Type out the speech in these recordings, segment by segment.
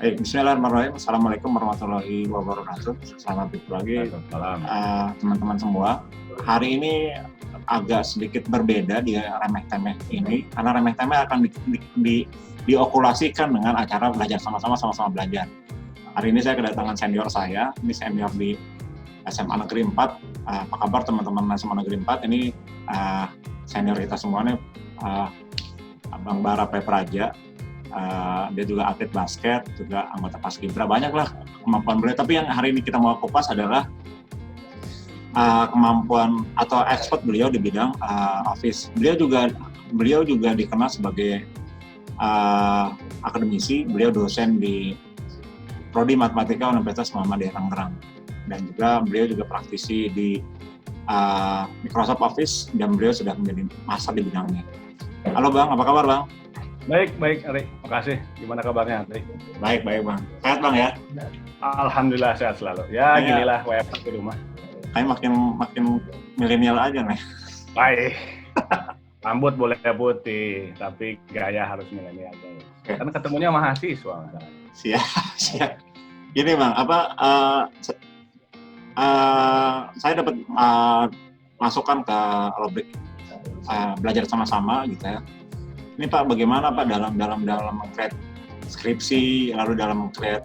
Bismillahirrahmanirrahim. Assalamualaikum warahmatullahi wabarakatuh. Selamat pagi Waalaikumsalam. teman-teman semua. Hari ini agak sedikit berbeda di remeh-temeh ini, karena remeh-temeh akan diokulasikan dengan acara belajar sama-sama belajar. Hari ini saya kedatangan senior saya, ini senior di SMA Negeri 4. Apa kabar teman-teman SMA Negeri 4? Ini senior kita semua nih, Abang Bara Pepraja. Dia juga atlet basket, juga anggota Paskibra, banyaklah kemampuan beliau. Tapi yang hari ini kita mau kupas adalah kemampuan atau expert beliau di bidang office. Beliau juga dikenal sebagai akademisi. Beliau dosen di Prodi Matematika Universitas Muhammadiyah Tangerang, dan juga beliau juga praktisi di Microsoft Office, dan beliau sudah menjadi master di bidangnya. Halo Bang, apa kabar Bang? Baik, Ari. Makasih. Gimana kabarnya, Ari? Baik, Bang. Sehat Bang ya? Alhamdulillah sehat selalu. Ya, ginilah WFH di rumah. Kayak makin milenial aja nih. Baik. Rambut boleh putih, tapi gaya harus milenial. Karena ketemunya mahasiswa. Siap. Gini Bang, saya dapat masukan ke rubrik belajar sama-sama gitu ya. Ini Pak, bagaimana Pak dalam meng-create skripsi, lalu dalam meng-create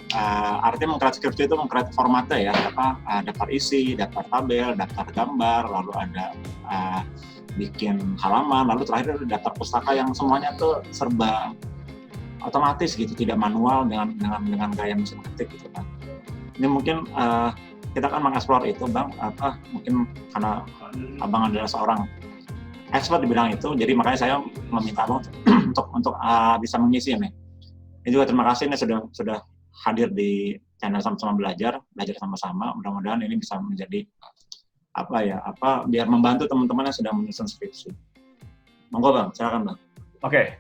artinya meng-create skripsi itu meng-create formatnya ya, daftar isi, daftar tabel, daftar gambar, lalu ada bikin halaman, lalu terakhir ada daftar pustaka yang semuanya tuh serba otomatis gitu, tidak manual dengan gaya mesin ketik gitu Pak. Ini mungkin kita akan mengeksplor itu Bang, mungkin karena Abang adalah seorang expert di bidang itu, jadi makanya saya meminta Abang untuk bisa mengisi ini. Ini juga terima kasih nih sudah hadir di channel sama-sama belajar sama-sama. Mudah-mudahan ini bisa menjadi biar membantu teman-teman yang sedang menyusun skripsi. Monggo Bang, silakan Bang. Oke.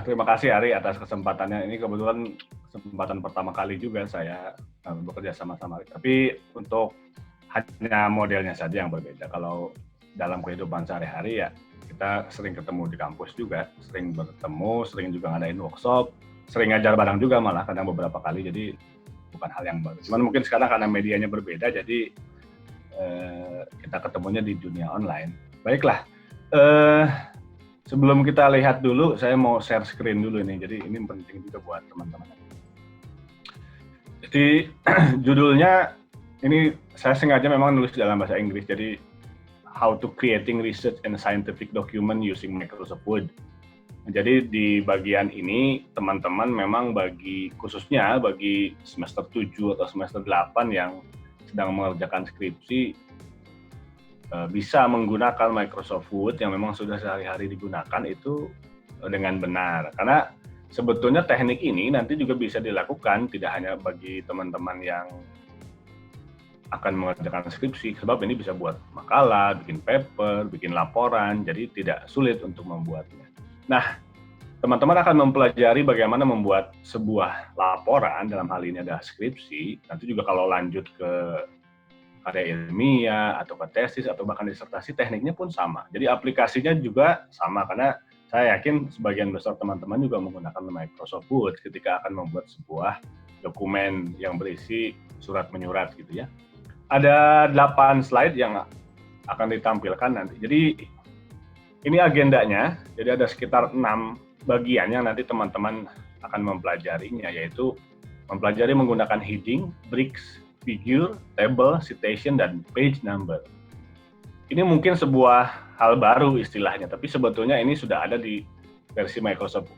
Terima kasih Ari atas kesempatannya. Ini kebetulan kesempatan pertama kali juga saya bekerja sama-sama. Tapi untuk hanya modelnya saja yang berbeda. Kalau dalam kehidupan sehari-hari ya kita sering ketemu di kampus juga, sering bertemu, sering juga ngadain workshop, sering ngajar bareng juga malah kadang beberapa kali, jadi bukan hal yang baru. Cuman mungkin sekarang karena medianya berbeda, jadi kita ketemunya di dunia online. Baiklah, sebelum kita lihat dulu, saya mau share screen dulu ini, jadi ini penting juga buat teman-teman. Jadi judulnya ini saya sengaja memang nulis dalam bahasa Inggris, jadi How to Creating Research and Scientific Document Using Microsoft Word. Jadi di bagian ini teman-teman memang khususnya bagi semester 7 atau semester 8 yang sedang mengerjakan skripsi bisa menggunakan Microsoft Word yang memang sudah sehari-hari digunakan itu dengan benar. Karena sebetulnya teknik ini nanti juga bisa dilakukan tidak hanya bagi teman-teman yang akan mengerjakan skripsi, sebab ini bisa buat makalah, bikin paper, bikin laporan, jadi tidak sulit untuk membuatnya. Nah, teman-teman akan mempelajari bagaimana membuat sebuah laporan, dalam hal ini adalah skripsi, nanti juga kalau lanjut ke karya ilmiah, atau ke tesis, atau bahkan disertasi, tekniknya pun sama. Jadi aplikasinya juga sama, karena saya yakin sebagian besar teman-teman juga menggunakan Microsoft Word ketika akan membuat sebuah dokumen yang berisi surat menyurat gitu ya. Ada 8 slide yang akan ditampilkan nanti. Jadi ini agendanya, jadi ada sekitar 6 bagian yang nanti teman-teman akan mempelajarinya, yaitu mempelajari menggunakan heading, bricks, figure, table, citation, dan page number. Ini mungkin sebuah hal baru istilahnya, tapi sebetulnya ini sudah ada di versi Microsoft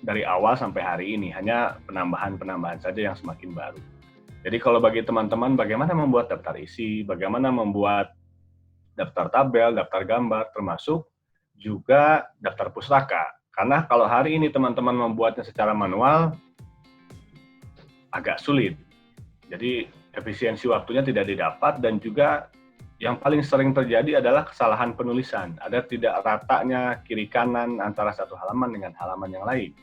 dari awal sampai hari ini, hanya penambahan-penambahan saja yang semakin baru. Jadi kalau bagi teman-teman bagaimana membuat daftar isi, bagaimana membuat daftar tabel, daftar gambar, termasuk juga daftar pustaka. Karena kalau hari ini teman-teman membuatnya secara manual, agak sulit. Jadi efisiensi waktunya tidak didapat, dan juga yang paling sering terjadi adalah kesalahan penulisan. Ada tidak ratanya kiri kanan antara satu halaman dengan halaman yang lain.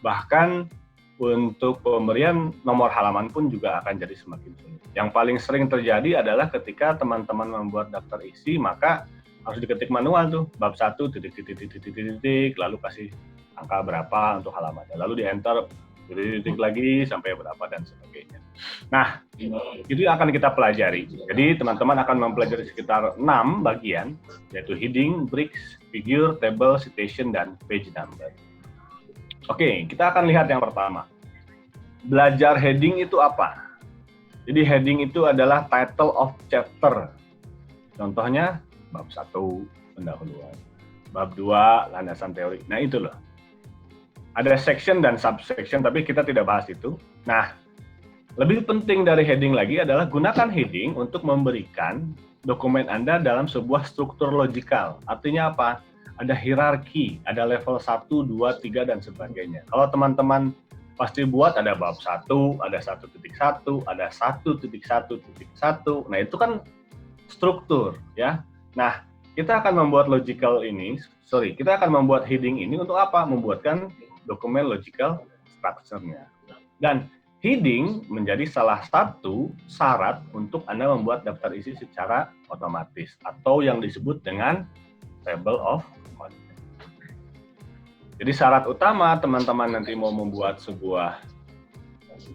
Bahkan untuk pemberian nomor halaman pun juga akan jadi semakin sulit. Yang paling sering terjadi adalah ketika teman-teman membuat daftar isi, maka harus diketik manual tuh, bab 1, titik, lalu kasih angka berapa untuk halamannya, lalu di enter Jadi titik lagi sampai berapa dan sebagainya. Nah, itu yang akan kita pelajari. Jadi teman-teman akan mempelajari sekitar 6 bagian, yaitu heading, breaks, figure, table, citation, dan page number. Oke, kita akan lihat yang pertama. Belajar heading itu apa? Jadi heading itu adalah title of chapter. Contohnya, bab 1, pendahuluan. Bab 2, landasan teori. Nah, itu loh. Ada section dan subsection, tapi kita tidak bahas itu. Nah, lebih penting dari heading lagi adalah gunakan heading untuk memberikan dokumen Anda dalam sebuah struktur logikal. Artinya apa? Ada hierarki, ada level 1, 2, 3, dan sebagainya. Kalau teman-teman pasti buat ada bab 1, ada 1.1, ada 1.1.1. Nah, itu kan struktur, ya. Nah, kita akan membuat kita akan membuat heading ini untuk apa? Membuatkan dokumen logical structure-nya. Dan heading menjadi salah satu syarat untuk Anda membuat daftar isi secara otomatis atau yang disebut dengan table of contents. Jadi syarat utama teman-teman nanti mau membuat sebuah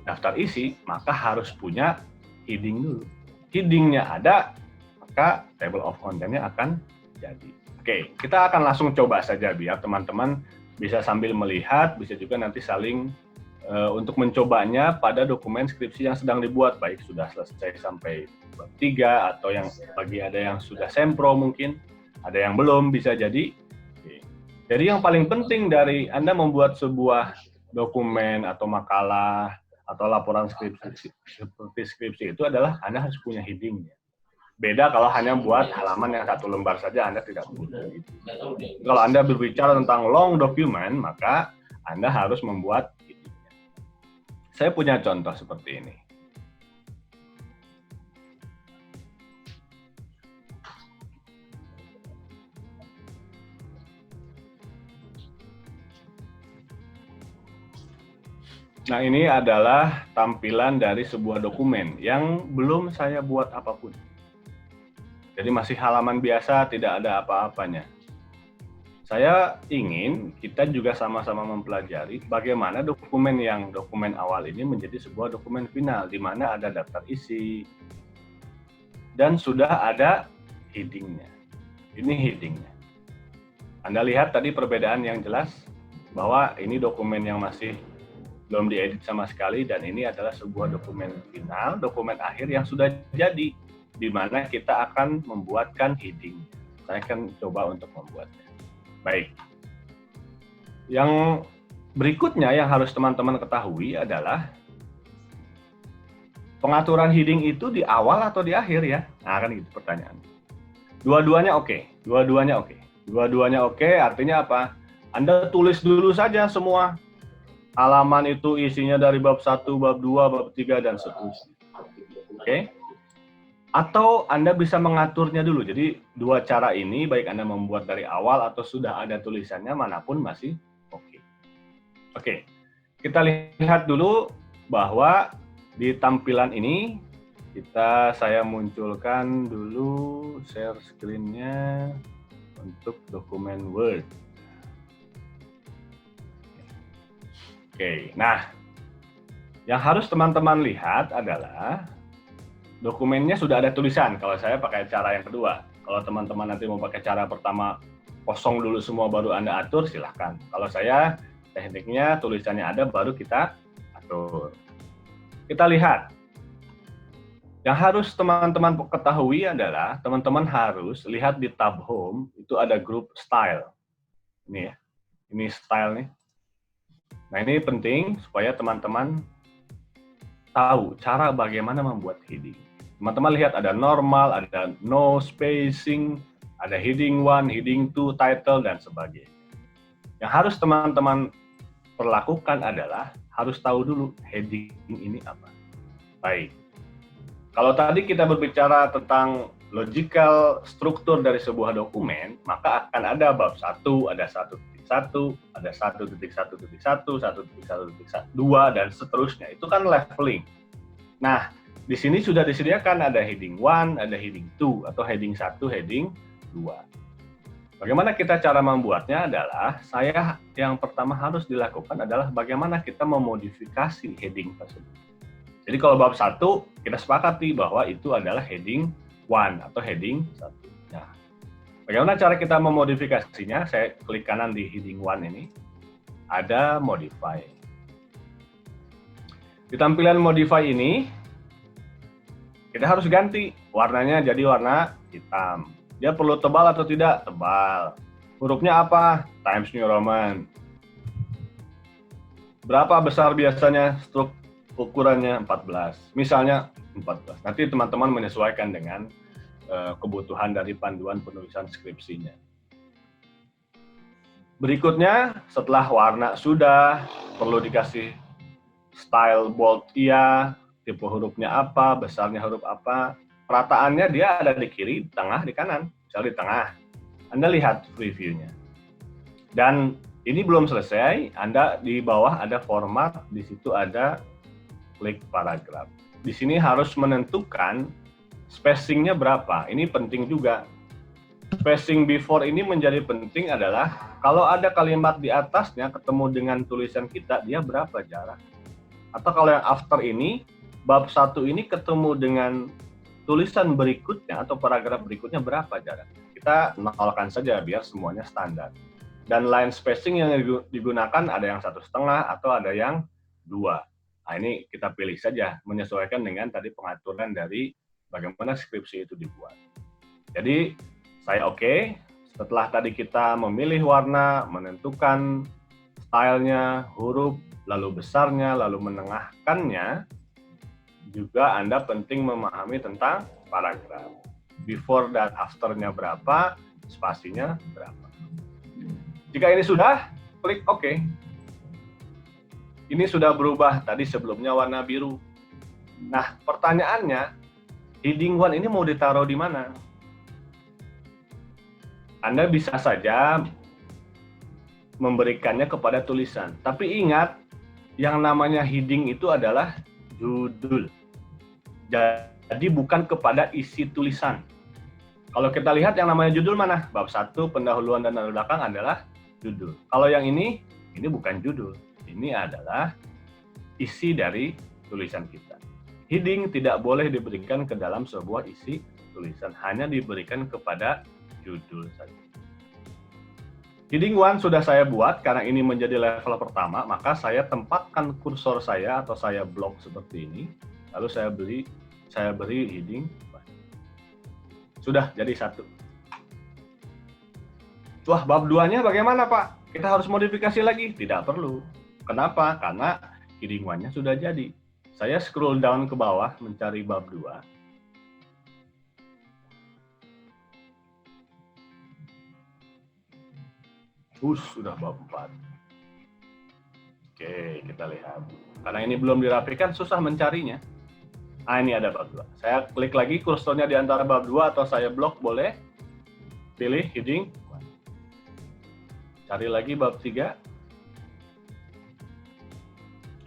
daftar isi, maka harus punya heading dulu. Headingnya ada, maka table of content-nya akan jadi. Oke, kita akan langsung coba saja biar teman-teman bisa sambil melihat, bisa juga nanti saling untuk mencobanya pada dokumen skripsi yang sedang dibuat, baik sudah selesai sampai bab 3 atau yang bagi ada yang sudah sempro mungkin, ada yang belum bisa jadi. Oke. Jadi yang paling penting dari Anda membuat sebuah dokumen atau makalah atau laporan skripsi seperti skripsi itu adalah Anda harus punya headingnya. Beda kalau hanya buat halaman yang 1 lembar saja, Anda tidak butuh. Kalau Anda berbicara tentang long document, maka Anda harus membuat heading. Saya punya contoh seperti ini. Nah, ini adalah tampilan dari sebuah dokumen yang belum saya buat apapun. Jadi masih halaman biasa, tidak ada apa-apanya. Saya ingin kita juga sama-sama mempelajari bagaimana dokumen awal ini menjadi sebuah dokumen final, di mana ada daftar isi, dan sudah ada headingnya. Ini headingnya. Anda lihat tadi perbedaan yang jelas, bahwa ini dokumen yang masih belum diedit sama sekali, dan ini adalah sebuah dokumen final, dokumen akhir yang sudah jadi, di mana kita akan membuatkan heading. Saya akan coba untuk membuatnya. Baik. Yang berikutnya yang harus teman-teman ketahui adalah pengaturan heading itu di awal atau di akhir ya? Nah, kan gitu pertanyaan. Dua-duanya oke. Dua-duanya oke, artinya apa? Anda tulis dulu saja semua. Halaman itu isinya dari bab 1, bab 2, bab 3, dan seterusnya. Oke? Atau Anda bisa mengaturnya dulu. Jadi dua cara ini, baik Anda membuat dari awal atau sudah ada tulisannya, manapun masih oke. Oke, kita lihat dulu bahwa di tampilan ini, saya munculkan dulu share screen-nya untuk dokumen Word. Oke, nah yang harus teman-teman lihat adalah dokumennya sudah ada tulisan. Kalau saya pakai cara yang kedua. Kalau teman-teman nanti mau pakai cara pertama, kosong dulu semua baru Anda atur, silahkan. Kalau saya, tekniknya tulisannya ada, baru kita atur. Kita lihat. Yang harus teman-teman ketahui adalah, teman-teman harus lihat di tab home, itu ada grup style. Ini ya, ini style nih. Nah, ini penting supaya teman-teman tahu cara bagaimana membuat heading. Teman-teman lihat ada normal, ada no spacing, ada heading 1, heading 2, title, dan sebagainya. Yang harus teman-teman perlakukan adalah harus tahu dulu heading ini apa. Baik. Kalau tadi kita berbicara tentang logical struktur dari sebuah dokumen, maka akan ada bab 1, ada 1.1, ada 1.1.1, 1.1.2, dan seterusnya. Itu kan leveling. Nah, di sini sudah disediakan ada heading 1, ada heading 2, atau heading 1, heading 2. Bagaimana kita cara membuatnya adalah, yang pertama harus dilakukan adalah bagaimana kita memodifikasi heading tersebut. Jadi kalau bab 1, kita sepakati bahwa itu adalah heading 1 atau heading 1. Nah, bagaimana cara kita memodifikasinya? Saya klik kanan di heading 1 ini, ada modify. Di tampilan modify ini, kita harus ganti warnanya jadi warna hitam. Dia perlu tebal atau tidak? Tebal. Hurufnya apa? Times New Roman. Berapa besar biasanya stroke ukurannya? 14. Misalnya 14. Nanti teman-teman menyesuaikan dengan kebutuhan dari panduan penulisan skripsinya. Berikutnya, setelah warna sudah, perlu dikasih style bold iya, tipe hurufnya apa, besarnya huruf apa, perataannya dia ada di kiri, di tengah, di kanan. Misalnya di tengah, Anda lihat previewnya. Dan ini belum selesai, Anda di bawah ada format, di situ ada klik paragraf. Di sini harus menentukan spacing-nya berapa. Ini penting juga. Spacing before ini menjadi penting adalah kalau ada kalimat di atasnya ketemu dengan tulisan kita, dia berapa jarak. Atau kalau yang after ini, bab 1 ini ketemu dengan tulisan berikutnya atau paragraf berikutnya berapa jarak. Kita nolkan saja biar semuanya standar. Dan line spacing yang digunakan ada yang 1,5 atau ada yang 2. Nah, ini kita pilih saja, menyesuaikan dengan tadi pengaturan dari bagaimana skripsi itu dibuat. Jadi, saya oke. Setelah tadi kita memilih warna, menentukan stylenya, huruf, lalu besarnya, lalu menengahkannya, juga Anda penting memahami tentang paragraf. Before dan after-nya berapa, spasinya berapa. Jika ini sudah, klik OK. Ini sudah berubah, tadi sebelumnya warna biru. Nah, pertanyaannya, heading 1 ini mau ditaruh di mana? Anda bisa saja memberikannya kepada tulisan. Tapi ingat, yang namanya heading itu adalah judul. Jadi bukan kepada isi tulisan. Kalau kita lihat yang namanya judul mana? Bab 1, pendahuluan dan latar belakang adalah judul. Kalau yang ini bukan judul. Ini adalah isi dari tulisan kita. Heading tidak boleh diberikan ke dalam sebuah isi tulisan, hanya diberikan kepada judul saja. Heading 1 sudah saya buat, karena ini menjadi level pertama, maka saya tempatkan kursor saya atau saya blok seperti ini, lalu saya beri heading 1. Sudah jadi 1. Wah, bab 2-nya bagaimana, Pak? Kita harus modifikasi lagi? Tidak perlu. Kenapa? Karena heading 1-nya sudah jadi. Saya scroll down ke bawah mencari bab 2. Sudah bab 4. Oke, kita lihat. Karena ini belum dirapikan, susah mencarinya. Ah, ini ada bab 2. Saya klik lagi kursornya di antara bab 2 atau saya blok, boleh. Pilih heading 1. Cari lagi bab 3.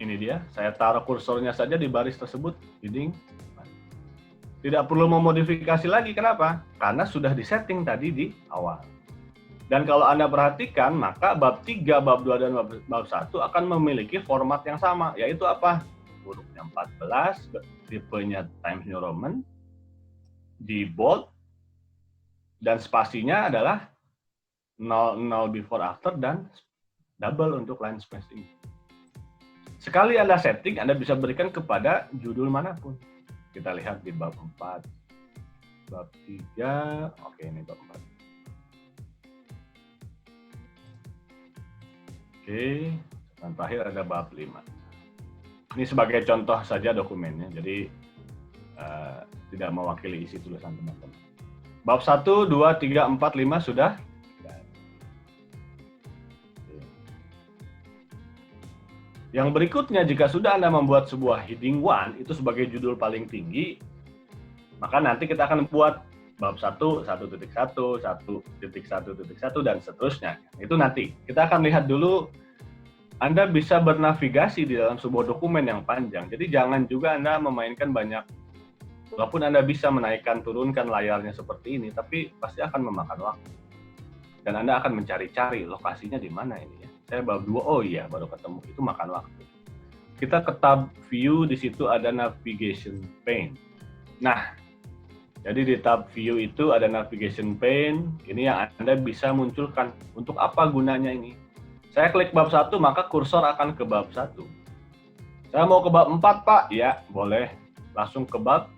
Ini dia, saya taruh kursornya saja di baris tersebut, heading 1. Tidak perlu memodifikasi lagi, kenapa? Karena sudah disetting tadi di awal. Dan kalau Anda perhatikan, maka bab 3, bab 2, dan bab 1 akan memiliki format yang sama, yaitu apa? Hurufnya 14, tipenya Times New Roman, di bold, dan spasinya adalah 0 before after, dan double untuk line spacing. Sekali Anda setting, Anda bisa berikan kepada judul manapun. Kita lihat di bab 4, bab 3, oke ini bab 4. Oke, dan terakhir ada bab 5. Ini sebagai contoh saja dokumennya, jadi tidak mewakili isi tulisan teman-teman. Bab 1, 2, 3, 4, 5 sudah. Yang berikutnya, jika sudah Anda membuat sebuah heading 1, itu sebagai judul paling tinggi, maka nanti kita akan buat bab 1, 1.1, 1.1.1, dan seterusnya. Itu nanti. Kita akan lihat dulu, Anda bisa bernavigasi di dalam sebuah dokumen yang panjang. Jadi jangan juga Anda memainkan banyak, walaupun Anda bisa menaikkan, turunkan layarnya seperti ini, tapi pasti akan memakan waktu. dan Anda akan mencari-cari lokasinya di mana ini ya. Saya bab 2, oh iya baru ketemu, itu makan waktu. Kita ke tab view, di situ ada navigation pane. Nah, jadi di tab view itu ada navigation pane, ini yang Anda bisa munculkan. Untuk apa gunanya ini? Saya klik bab 1, maka kursor akan ke bab 1. Saya mau ke bab 4, Pak? Ya, boleh. Langsung ke bab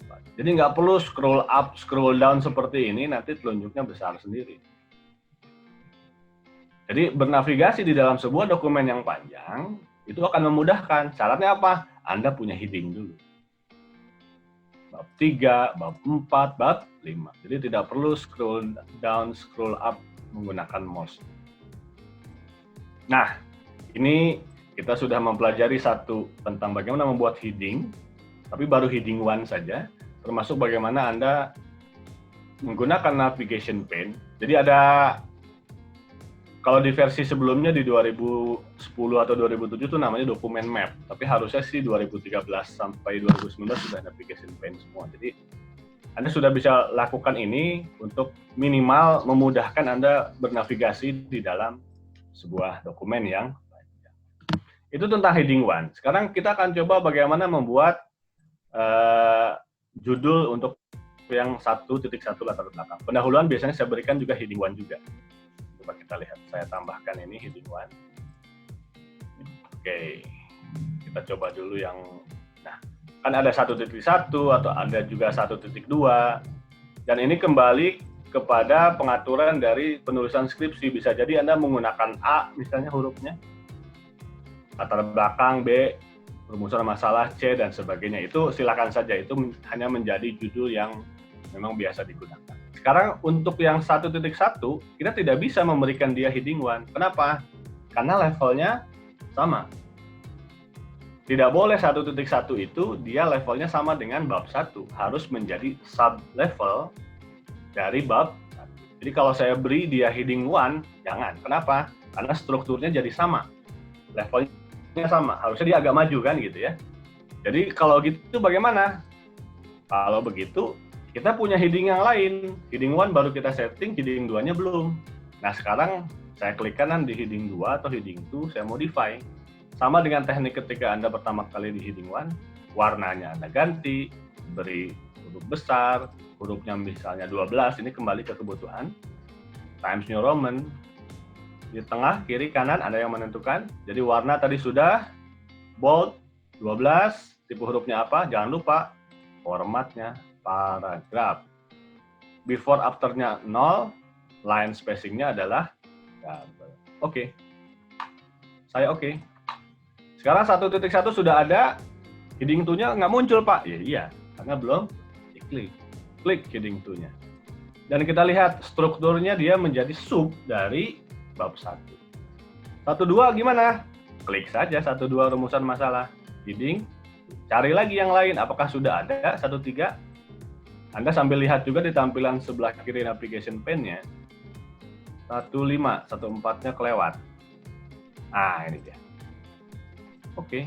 4. Jadi nggak perlu scroll up, scroll down seperti ini, nanti telunjuknya besar sendiri. Jadi bernavigasi di dalam sebuah dokumen yang panjang, itu akan memudahkan. Syaratnya apa? Anda punya heading dulu. Bab 3, bab 4, bab 5. Jadi tidak perlu scroll down, scroll up menggunakan mouse. Nah, ini kita sudah mempelajari satu tentang bagaimana membuat heading, tapi baru heading 1 saja, termasuk bagaimana Anda menggunakan navigation pane. Jadi ada, kalau di versi sebelumnya di 2010 atau 2007 itu namanya dokumen map, tapi harusnya sih 2013 sampai 2019 sudah navigation pane semua. Jadi Anda sudah bisa lakukan ini untuk minimal memudahkan Anda bernavigasi di dalam sebuah dokumen yang panjang. Itu tentang heading 1. Sekarang kita akan coba bagaimana membuat judul untuk yang 1.1 latar belakang. Pendahuluan biasanya saya berikan juga heading 1 juga. Coba kita lihat, saya tambahkan ini heading 1. Oke, kita coba dulu yang, nah, kan ada 1.1 atau ada juga 1.2, dan ini kembali kepada pengaturan dari penulisan skripsi. Bisa jadi Anda menggunakan A misalnya hurufnya, latar belakang B, rumusan masalah C, dan sebagainya. Itu silakan saja, itu hanya menjadi judul yang memang biasa digunakan. Sekarang untuk yang 1.1, kita tidak bisa memberikan dia heading 1. Kenapa? Karena levelnya sama. Tidak boleh 1.1 itu dia levelnya sama dengan bab 1. Harus menjadi sub-level dari bab 1. Jadi kalau saya beri dia heading 1, jangan. Kenapa? Karena strukturnya jadi sama. Levelnya sama. Harusnya dia agak maju kan gitu ya. Jadi kalau gitu bagaimana? Kalau begitu, kita punya heading yang lain. Heading 1 baru kita setting, heading 2-nya belum. Nah sekarang saya klik kanan di heading 2 atau heading 2, saya modify. Sama dengan teknik ketika Anda pertama kali di heading 1, warnanya Anda ganti, beri huruf besar, hurufnya misalnya 12, ini kembali ke kebutuhan. Times New Roman, di tengah, kiri, kanan, Anda yang menentukan. Jadi warna tadi sudah, bold, 12, tipe hurufnya apa, jangan lupa, formatnya paragraf. Before after-nya 0, line spacing-nya adalah double. Oke. Saya oke. Sekarang 1.1 sudah ada, heading 2-nya nggak muncul, Pak. Ya, iya, karena belum diklik. Klik heading 2-nya. Dan kita lihat strukturnya dia menjadi sub dari bab 1. 1.2 gimana? Klik saja 1.2 rumusan masalah. Heading, cari lagi yang lain. Apakah sudah ada 1.3? Anda sambil lihat juga di tampilan sebelah kiri navigation pane-nya. 1.5, 1.4-nya kelewat. Ah, ini dia. Oke.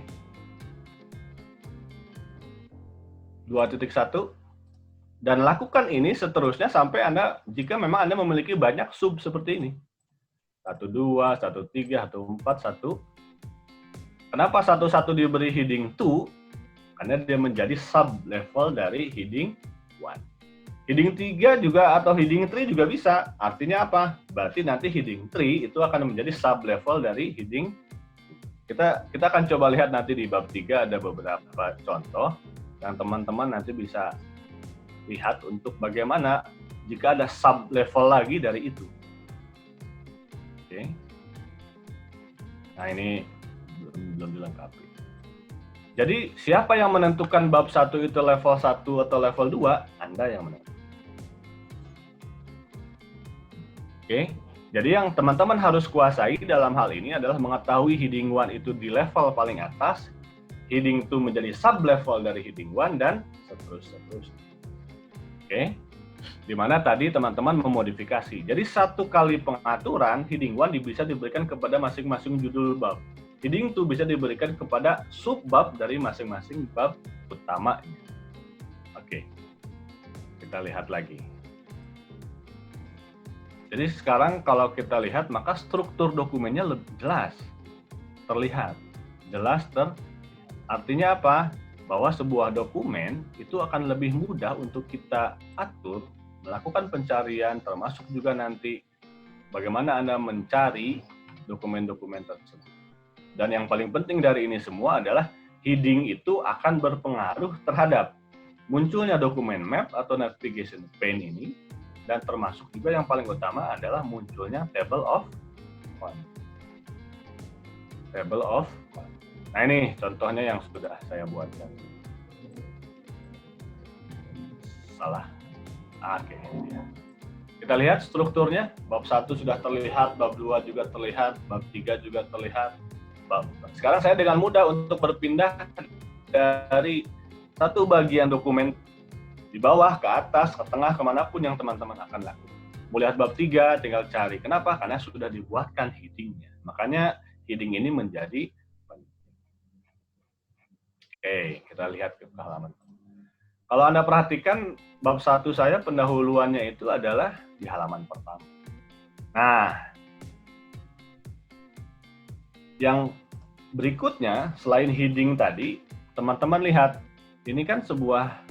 2.1. Dan lakukan ini seterusnya sampai Anda, jika memang Anda memiliki banyak sub seperti ini. 1.2, 1.3, 1.4, 1. Kenapa 1.1 diberi heading 2? Karena dia menjadi sub level dari heading 1. Heading 3 juga atau heading 3 juga bisa. Artinya apa? Berarti nanti heading 3 itu akan menjadi sub level dari heading 2. Kita akan coba lihat nanti di bab 3 ada beberapa contoh yang teman-teman nanti bisa lihat untuk bagaimana jika ada sub level lagi dari itu. Oke. Nah, ini belum dilengkapi. Jadi, siapa yang menentukan bab 1 itu level 1 atau level 2? Anda yang menentukan. Oke. Jadi, yang teman-teman harus kuasai dalam hal ini adalah mengetahui heading 1 itu di level paling atas, heading 2 menjadi sub-level dari heading 1, dan seterusnya. Oke. Di mana tadi teman-teman memodifikasi. Jadi, satu kali pengaturan, heading 1 bisa diberikan kepada masing-masing judul bab. Heading 2 bisa diberikan kepada sub-bab dari masing-masing bab utamanya. Oke, kita lihat lagi. Jadi sekarang kalau kita lihat, maka struktur dokumennya lebih jelas, terlihat. Artinya apa? Bahwa sebuah dokumen itu akan lebih mudah untuk kita atur, melakukan pencarian, termasuk juga nanti bagaimana Anda mencari dokumen-dokumen tersebut. Dan yang paling penting dari ini semua adalah heading itu akan berpengaruh terhadap munculnya dokumen map atau navigation pane ini, dan termasuk juga yang paling utama adalah munculnya table of contents. Nah ini contohnya yang sudah saya buatkan. Salah. Oke, ini dia. Kita lihat strukturnya, bab 1 sudah terlihat, bab 2 juga terlihat, bab 3 juga terlihat. Sekarang saya dengan mudah untuk berpindah dari satu bagian dokumen di bawah ke atas, ke tengah, kemanapun yang teman-teman akan lakukan. Mau lihat bab 3, tinggal cari. Kenapa? Karena sudah dibuatkan heading-nya. Makanya heading ini menjadi penting. Oke, kita lihat ke halaman. Kalau Anda perhatikan, bab 1 saya pendahuluannya itu adalah di halaman pertama. Nah, yang berikutnya, selain heading tadi, teman-teman lihat, ini kan sebuah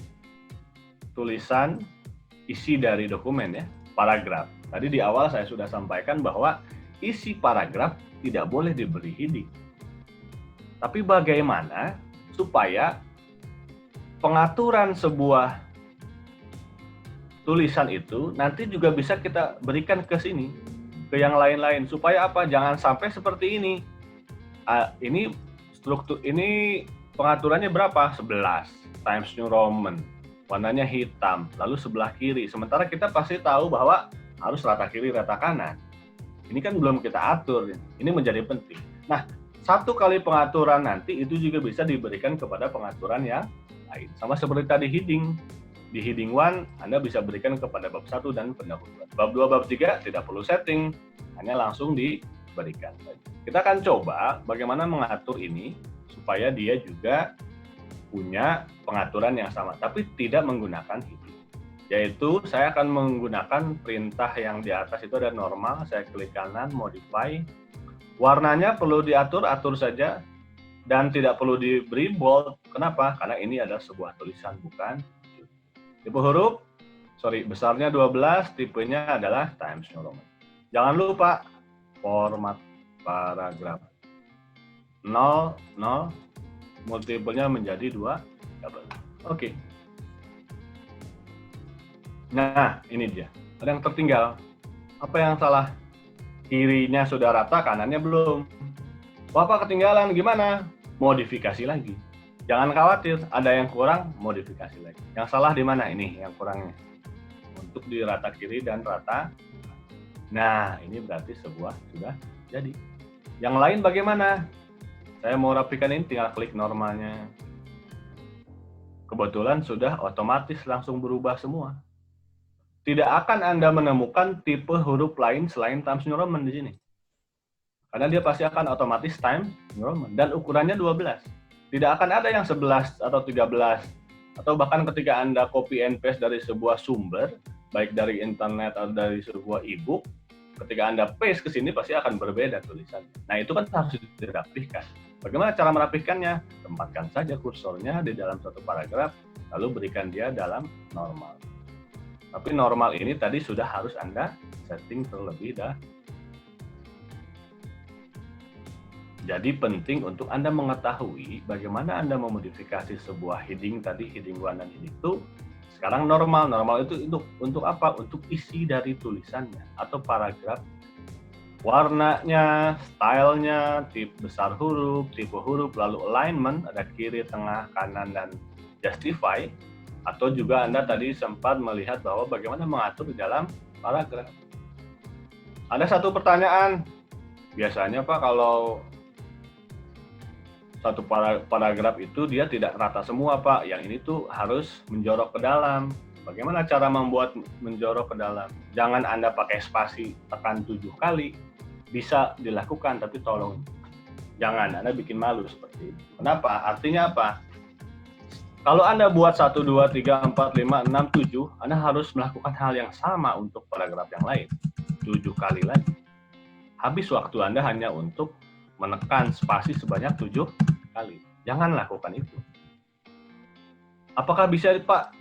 tulisan isi dari dokumen ya, paragraf. Tadi di awal saya sudah sampaikan bahwa isi paragraf tidak boleh diberi heading. Tapi bagaimana supaya pengaturan sebuah tulisan itu nanti juga bisa kita berikan ke sini, ke yang lain-lain, supaya apa? Jangan sampai seperti ini. Ini struktur, ini pengaturannya berapa? 11 Times New Roman, warnanya hitam, lalu sebelah kiri. Sementara kita pasti tahu bahwa harus rata kiri, rata kanan. Ini kan belum kita atur. Ini menjadi penting. Nah, satu kali pengaturan nanti itu juga bisa diberikan kepada pengaturan yang lain. Sama seperti tadi heading. Di heading 1, Anda bisa berikan kepada bab 1 dan pendahuluan. Bab 2, bab 3 tidak perlu setting, hanya langsung diberikan. Kita akan coba bagaimana mengatur ini supaya dia juga punya pengaturan yang sama, tapi tidak menggunakan heading. Yaitu saya akan menggunakan perintah yang di atas itu ada normal, saya klik kanan, modify. Warnanya perlu diatur, atur saja, dan tidak perlu diberi bold. Kenapa? Karena ini adalah sebuah tulisan, bukan tipe huruf. Besarnya 12, tipenya adalah Times New Roman. Jangan lupa format paragraf 0, 0, multipelnya menjadi 2, double. Oke. Nah, ini dia. Ada yang tertinggal. Apa yang salah? Kirinya sudah rata, kanannya belum. Bapak ketinggalan, gimana? Modifikasi lagi. Jangan khawatir, ada yang kurang, modifikasi lagi. Yang salah di mana? Ini yang kurangnya. Untuk di rata kiri dan rata. Nah, ini berarti sebuah sudah jadi. Yang lain bagaimana? Saya mau rapikan ini, tinggal klik normalnya. Kebetulan sudah otomatis langsung berubah semua. Tidak akan Anda menemukan tipe huruf lain selain Times New Roman di sini. Karena dia pasti akan otomatis Times New Roman. Dan ukurannya 12. Tidak akan ada yang 11 atau 13. Atau bahkan ketika Anda copy and paste dari sebuah sumber, baik dari internet atau dari sebuah e-book, ketika Anda paste ke sini pasti akan berbeda tulisannya. Nah, itu kan harus dirapihkan. Bagaimana cara merapihkannya? Tempatkan saja kursornya di dalam satu paragraf, lalu berikan dia dalam normal. Tapi normal ini tadi sudah harus Anda setting terlebih dahulu. Jadi penting untuk Anda mengetahui bagaimana Anda memodifikasi sebuah heading tadi, heading 1 dan heading 2. Sekarang normal. Normal itu untuk apa? Untuk isi dari tulisannya atau paragraf. Warnanya, stylenya, tipe besar huruf, tipe huruf, lalu alignment, ada kiri, tengah, kanan, dan justify. Atau juga Anda tadi sempat melihat bahwa bagaimana mengatur di dalam paragraf. Ada satu pertanyaan, biasanya Pak, kalau satu paragraf itu dia tidak rata semua Pak, yang ini tuh harus menjorok ke dalam. Bagaimana cara membuat menjorok ke dalam? Jangan Anda pakai spasi tekan 7 kali, bisa dilakukan, tapi tolong jangan Anda bikin malu seperti itu. Kenapa? Artinya apa? Kalau Anda buat 1, 2, 3, 4, 5, 6, 7, Anda harus melakukan hal yang sama untuk paragraf yang lain. 7 kali lagi. Habis waktu Anda hanya untuk menekan spasi sebanyak 7 kali. Jangan lakukan itu. Apakah bisa Pak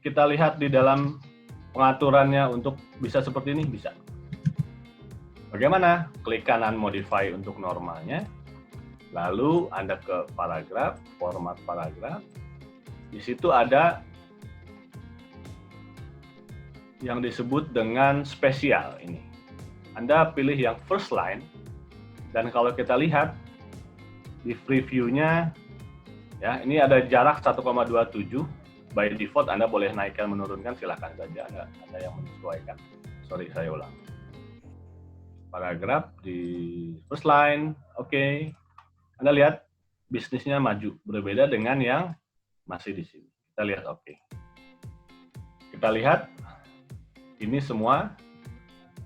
kita lihat di dalam pengaturannya untuk bisa seperti ini? Bisa. Bagaimana? Klik kanan modify untuk normalnya. Lalu Anda ke paragraf, format paragraf. Di situ ada yang disebut dengan spesial ini. Anda pilih yang first line, dan kalau kita lihat di preview-nya, ya ini ada jarak 1,27. By default Anda boleh naikkan menurunkan, silakan saja. Ada yang menyesuaikan. Sorry, saya ulang. Paragraf di first line, oke. Anda lihat bisnisnya maju, berbeda dengan yang masih di sini. Kita lihat oke. Kita lihat ini semua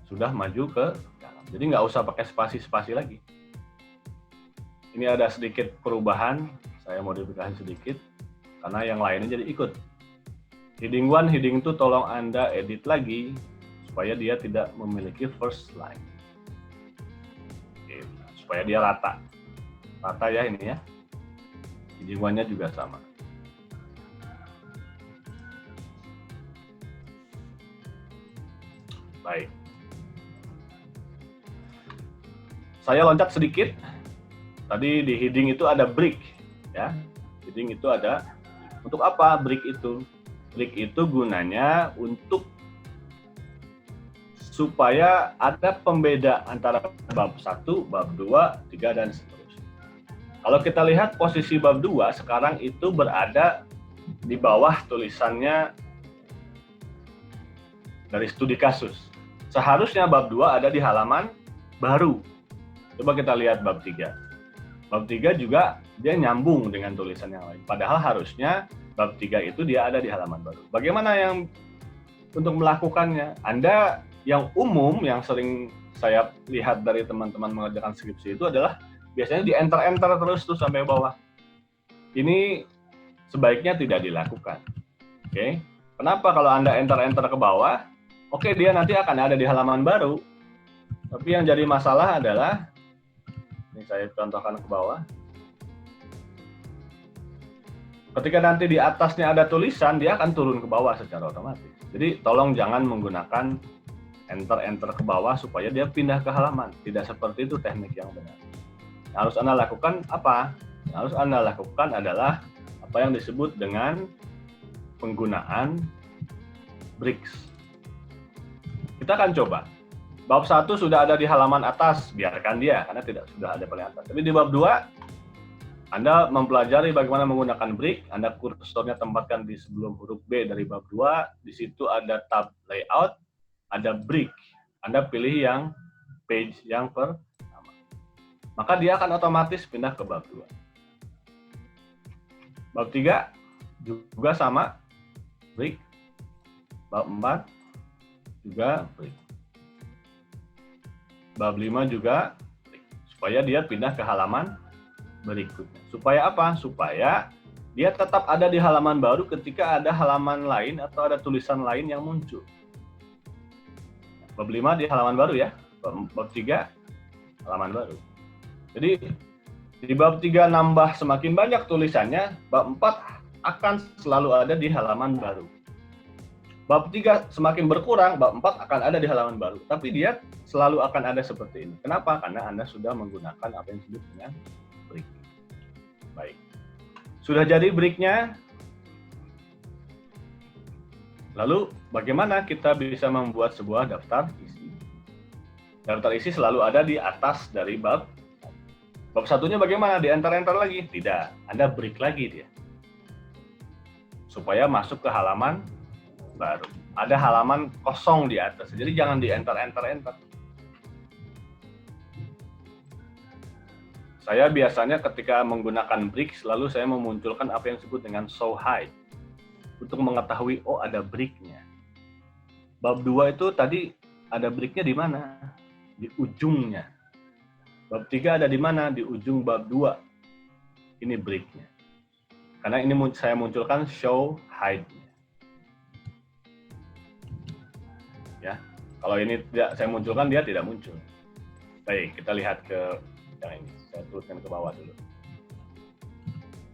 sudah maju ke dalam. Jadi nggak usah pakai spasi-spasi lagi. Ini ada sedikit perubahan, saya modifikasi sedikit, karena yang lainnya jadi ikut. Heading 1, heading 2 tolong Anda edit lagi, supaya dia tidak memiliki first line. Oke, supaya dia rata. Rata ya ini ya. Heading 1-nya juga sama. Baik. Saya loncat sedikit. Tadi di heading itu ada break, ya. Heading itu ada. Untuk apa break itu? Break itu gunanya untuk supaya ada pembeda antara bab 1, bab 2, 3, dan seterusnya. Kalau kita lihat posisi bab 2 sekarang itu berada di bawah tulisannya dari studi kasus. Seharusnya bab 2 ada di halaman baru. Coba kita lihat bab 3. Bab 3 juga dia nyambung dengan tulisan yang lain. Padahal harusnya bab 3 itu dia ada di halaman baru. Bagaimana yang untuk melakukannya? Anda yang umum, yang sering saya lihat dari teman-teman mengerjakan skripsi itu adalah biasanya di enter-enter terus tuh sampai bawah. Ini sebaiknya tidak dilakukan. Oke. Kenapa kalau Anda enter-enter ke bawah? Oke, dia nanti akan ada di halaman baru. Tapi yang jadi masalah adalah, ini saya contohkan ke bawah. Ketika nanti di atasnya ada tulisan, dia akan turun ke bawah secara otomatis. Jadi tolong jangan menggunakan enter-enter ke bawah supaya dia pindah ke halaman. Tidak seperti itu teknik yang benar. Yang harus Anda lakukan apa? Yang harus Anda lakukan adalah apa yang disebut dengan penggunaan breaks. Kita akan coba. Bab 1 sudah ada di halaman atas, biarkan dia, karena sudah ada paling atas. Tapi di bab 2, Anda mempelajari bagaimana menggunakan break, Anda kursornya tempatkan di sebelum huruf B dari bab 2, di situ ada tab layout, ada break. Anda pilih yang page yang pertama. Maka dia akan otomatis pindah ke bab 2. Bab 3 juga sama, break. Bab 4 juga break. Bab 5 juga break. Supaya dia pindah ke halaman berikutnya. Supaya apa? Supaya dia tetap ada di halaman baru ketika ada halaman lain atau ada tulisan lain yang muncul. Bab 5 di halaman baru ya. Bab 3 halaman baru. Jadi di bab 3 nambah semakin banyak tulisannya, bab 4 akan selalu ada di halaman baru. Bab 3 semakin berkurang, bab 4 akan ada di halaman baru. Tapi dia selalu akan ada seperti ini. Kenapa? Karena Anda sudah menggunakan apa yang disebut dengan break. Baik. Sudah jadi break-nya. Lalu bagaimana kita bisa membuat sebuah daftar isi? Daftar isi selalu ada di atas dari bab. Bab satunya bagaimana? Di enter-enter lagi? Tidak. Anda break lagi dia. Supaya masuk ke halaman baru. Ada halaman kosong di atas. Jadi jangan di enter. Saya biasanya ketika menggunakan break, selalu saya memunculkan apa yang disebut dengan show hide. Untuk mengetahui, oh ada break-nya. Bab 2 itu tadi ada break-nya di mana? Di ujungnya. Bab 3 ada di mana? Di ujung bab 2. Ini break-nya. Karena ini saya munculkan show hide. Ya. Kalau ini tidak saya munculkan, dia tidak muncul. Baik, kita lihat ke yang ini. Saya turunkan ke bawah dulu.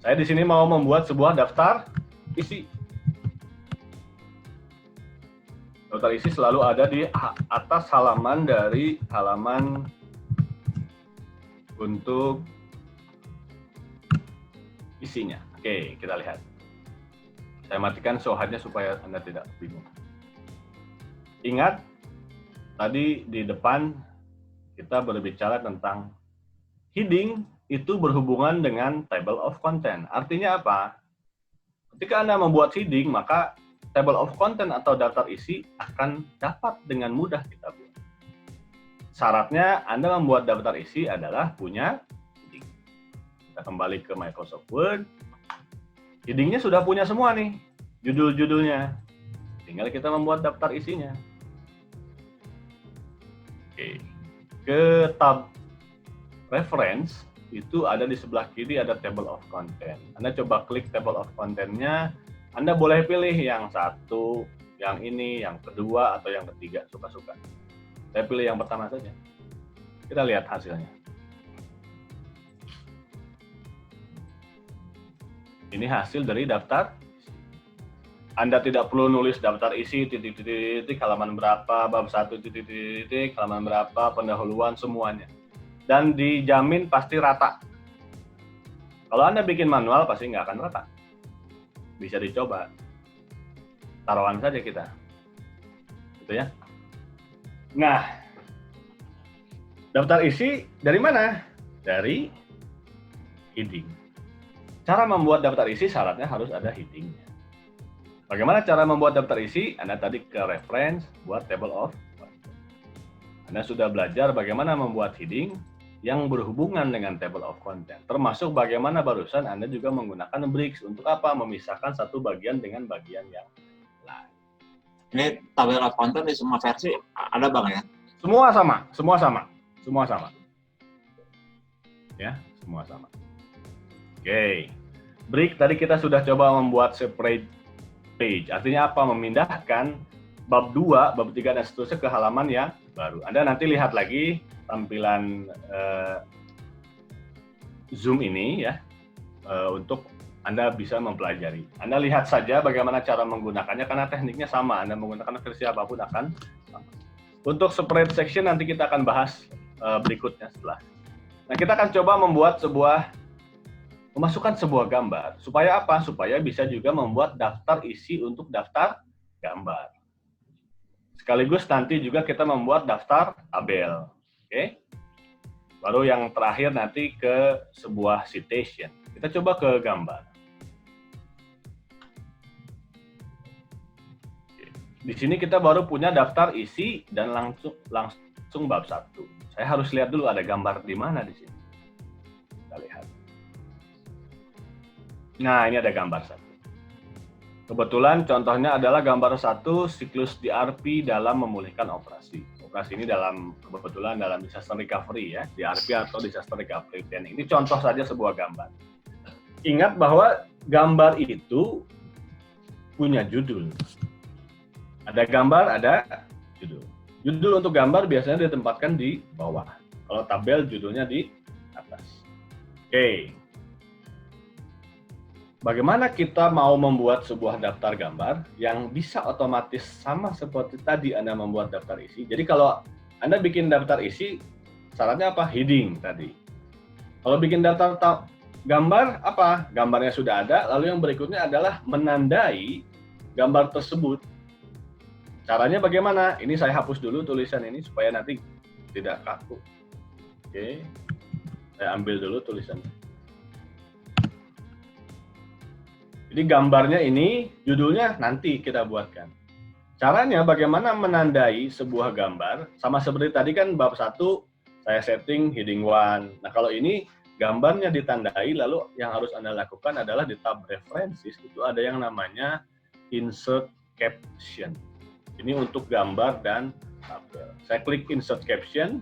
Saya di sini mau membuat sebuah daftar isi. Daftar isi selalu ada di atas halaman dari halaman untuk isinya. Oke, kita lihat. Saya matikan show hide-nya supaya Anda tidak bingung. Ingat, tadi di depan kita berbicara tentang heading itu berhubungan dengan table of content. Artinya apa? Ketika Anda membuat heading, maka table of content atau daftar isi akan dapat dengan mudah kita buat. Syaratnya Anda membuat daftar isi adalah punya heading. Kita kembali ke Microsoft Word. Heading-nya sudah punya semua nih, judul-judulnya. Tinggal kita membuat daftar isinya. Oke. Ke tab reference, itu ada di sebelah kiri ada table of content. Anda coba klik table of content-nya. Anda boleh pilih yang satu, yang ini, yang kedua, atau yang ketiga, suka-suka. Saya pilih yang pertama saja. Kita lihat hasilnya. Ini hasil dari daftar. Anda tidak perlu nulis daftar isi, titik-titik, halaman berapa, bab 1, titik-titik, halaman berapa, pendahuluan, semuanya. Dan dijamin pasti rata. Kalau Anda bikin manual, pasti nggak akan rata. Bisa dicoba. Taruhan saja kita. Gitu ya. Nah, daftar isi dari mana? Dari heading. Cara membuat daftar isi syaratnya harus ada heading-nya. Bagaimana cara membuat daftar isi? Anda tadi ke reference, buat table of content. Anda sudah belajar bagaimana membuat heading yang berhubungan dengan table of content. Termasuk bagaimana barusan Anda juga menggunakan breaks. Untuk apa? Memisahkan satu bagian dengan bagian yang lain. Ini table of content di semua versi ada Bang ya? Semua sama, semua sama. Semua sama. Ya, semua sama. Oke. Break tadi kita sudah coba membuat separate page. Artinya apa? Memindahkan bab 2, bab 3, dan seterusnya ke halaman yang baru. Anda nanti lihat lagi tampilan Zoom ini ya, untuk Anda bisa mempelajari. Anda lihat saja bagaimana cara menggunakannya, karena tekniknya sama. Anda menggunakan versi apapun akan sama. Untuk spread section nanti kita akan bahas berikutnya setelah. Nah, kita akan coba memasukkan sebuah gambar. Supaya apa? Supaya bisa juga membuat daftar isi untuk daftar gambar. Sekaligus nanti juga kita membuat daftar tabel. Oke? Baru yang terakhir nanti ke sebuah citation. Kita coba ke gambar. Oke. Di sini kita baru punya daftar isi dan langsung bab 1. Saya harus lihat dulu ada gambar di mana di sini. Kita lihat. Nah, ini ada gambar 1. Kebetulan contohnya adalah gambar 1, siklus DRP dalam memulihkan operasi. Operasi ini kebetulan dalam disaster recovery ya, DRP atau disaster recovery planning. Ini contoh saja sebuah gambar. Ingat bahwa gambar itu punya judul. Ada gambar, ada judul. Judul untuk gambar biasanya ditempatkan di bawah. Kalau tabel judulnya di atas. Oke. Bagaimana kita mau membuat sebuah daftar gambar yang bisa otomatis sama seperti tadi Anda membuat daftar isi. Jadi kalau Anda bikin daftar isi, syaratnya apa? Heading tadi. Kalau bikin daftar gambar, apa? Gambarnya sudah ada, lalu yang berikutnya adalah menandai gambar tersebut. Caranya bagaimana? Ini saya hapus dulu tulisan ini supaya nanti tidak kaku. Oke, saya ambil dulu tulisannya. Jadi gambarnya ini, judulnya nanti kita buatkan. Caranya bagaimana menandai sebuah gambar, sama seperti tadi kan bab 1, saya setting heading 1. Nah kalau ini, gambarnya ditandai, lalu yang harus Anda lakukan adalah di tab references, itu ada yang namanya insert caption. Ini untuk gambar dan tabel. Saya klik insert caption,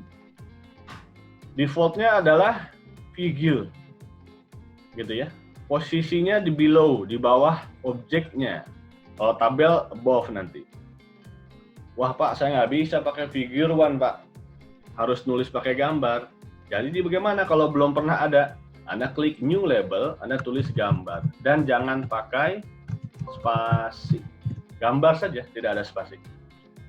defaultnya adalah figure, gitu ya. Posisinya di below, di bawah objeknya. Kalau tabel above nanti. Wah Pak, saya nggak bisa pakai figure one Pak, harus nulis pakai gambar. Jadi bagaimana kalau belum pernah ada? Anda klik new label, Anda tulis gambar. Dan jangan pakai spasi. Gambar saja, tidak ada spasi.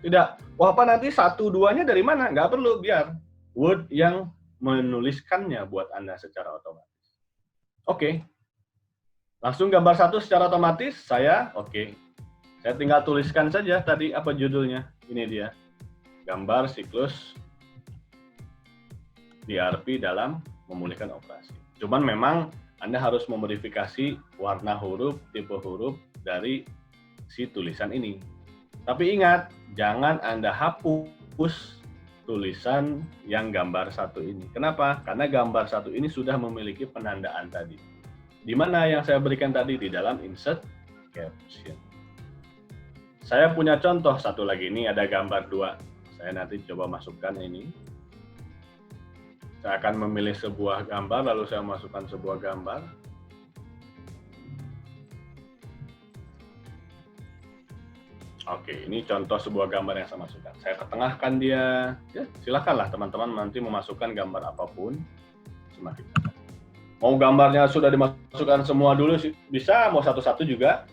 Tidak, wah Pak nanti 1-2-nya dari mana? Nggak perlu, biar Word yang menuliskannya buat Anda secara otomatis. Oke. Langsung gambar 1 secara otomatis, saya tinggal tuliskan saja tadi apa judulnya. Ini dia, gambar siklus DRP dalam memulihkan operasi. Cuman memang Anda harus memodifikasi warna huruf, tipe huruf dari si tulisan ini. Tapi ingat, jangan Anda hapus tulisan yang gambar 1 ini. Kenapa? Karena gambar 1 ini sudah memiliki penandaan tadi. Di mana yang saya berikan tadi? Di dalam insert caption. Saya punya contoh satu lagi, ini ada gambar 2. Saya nanti coba masukkan ini. Saya akan memilih sebuah gambar, lalu saya masukkan sebuah gambar. Oke, ini contoh sebuah gambar yang saya masukkan. Saya ketengahkan dia. Ya, silakanlah teman-teman nanti memasukkan gambar apapun. Semakin mau gambarnya sudah dimasukkan semua dulu sih, bisa, mau satu-satu juga.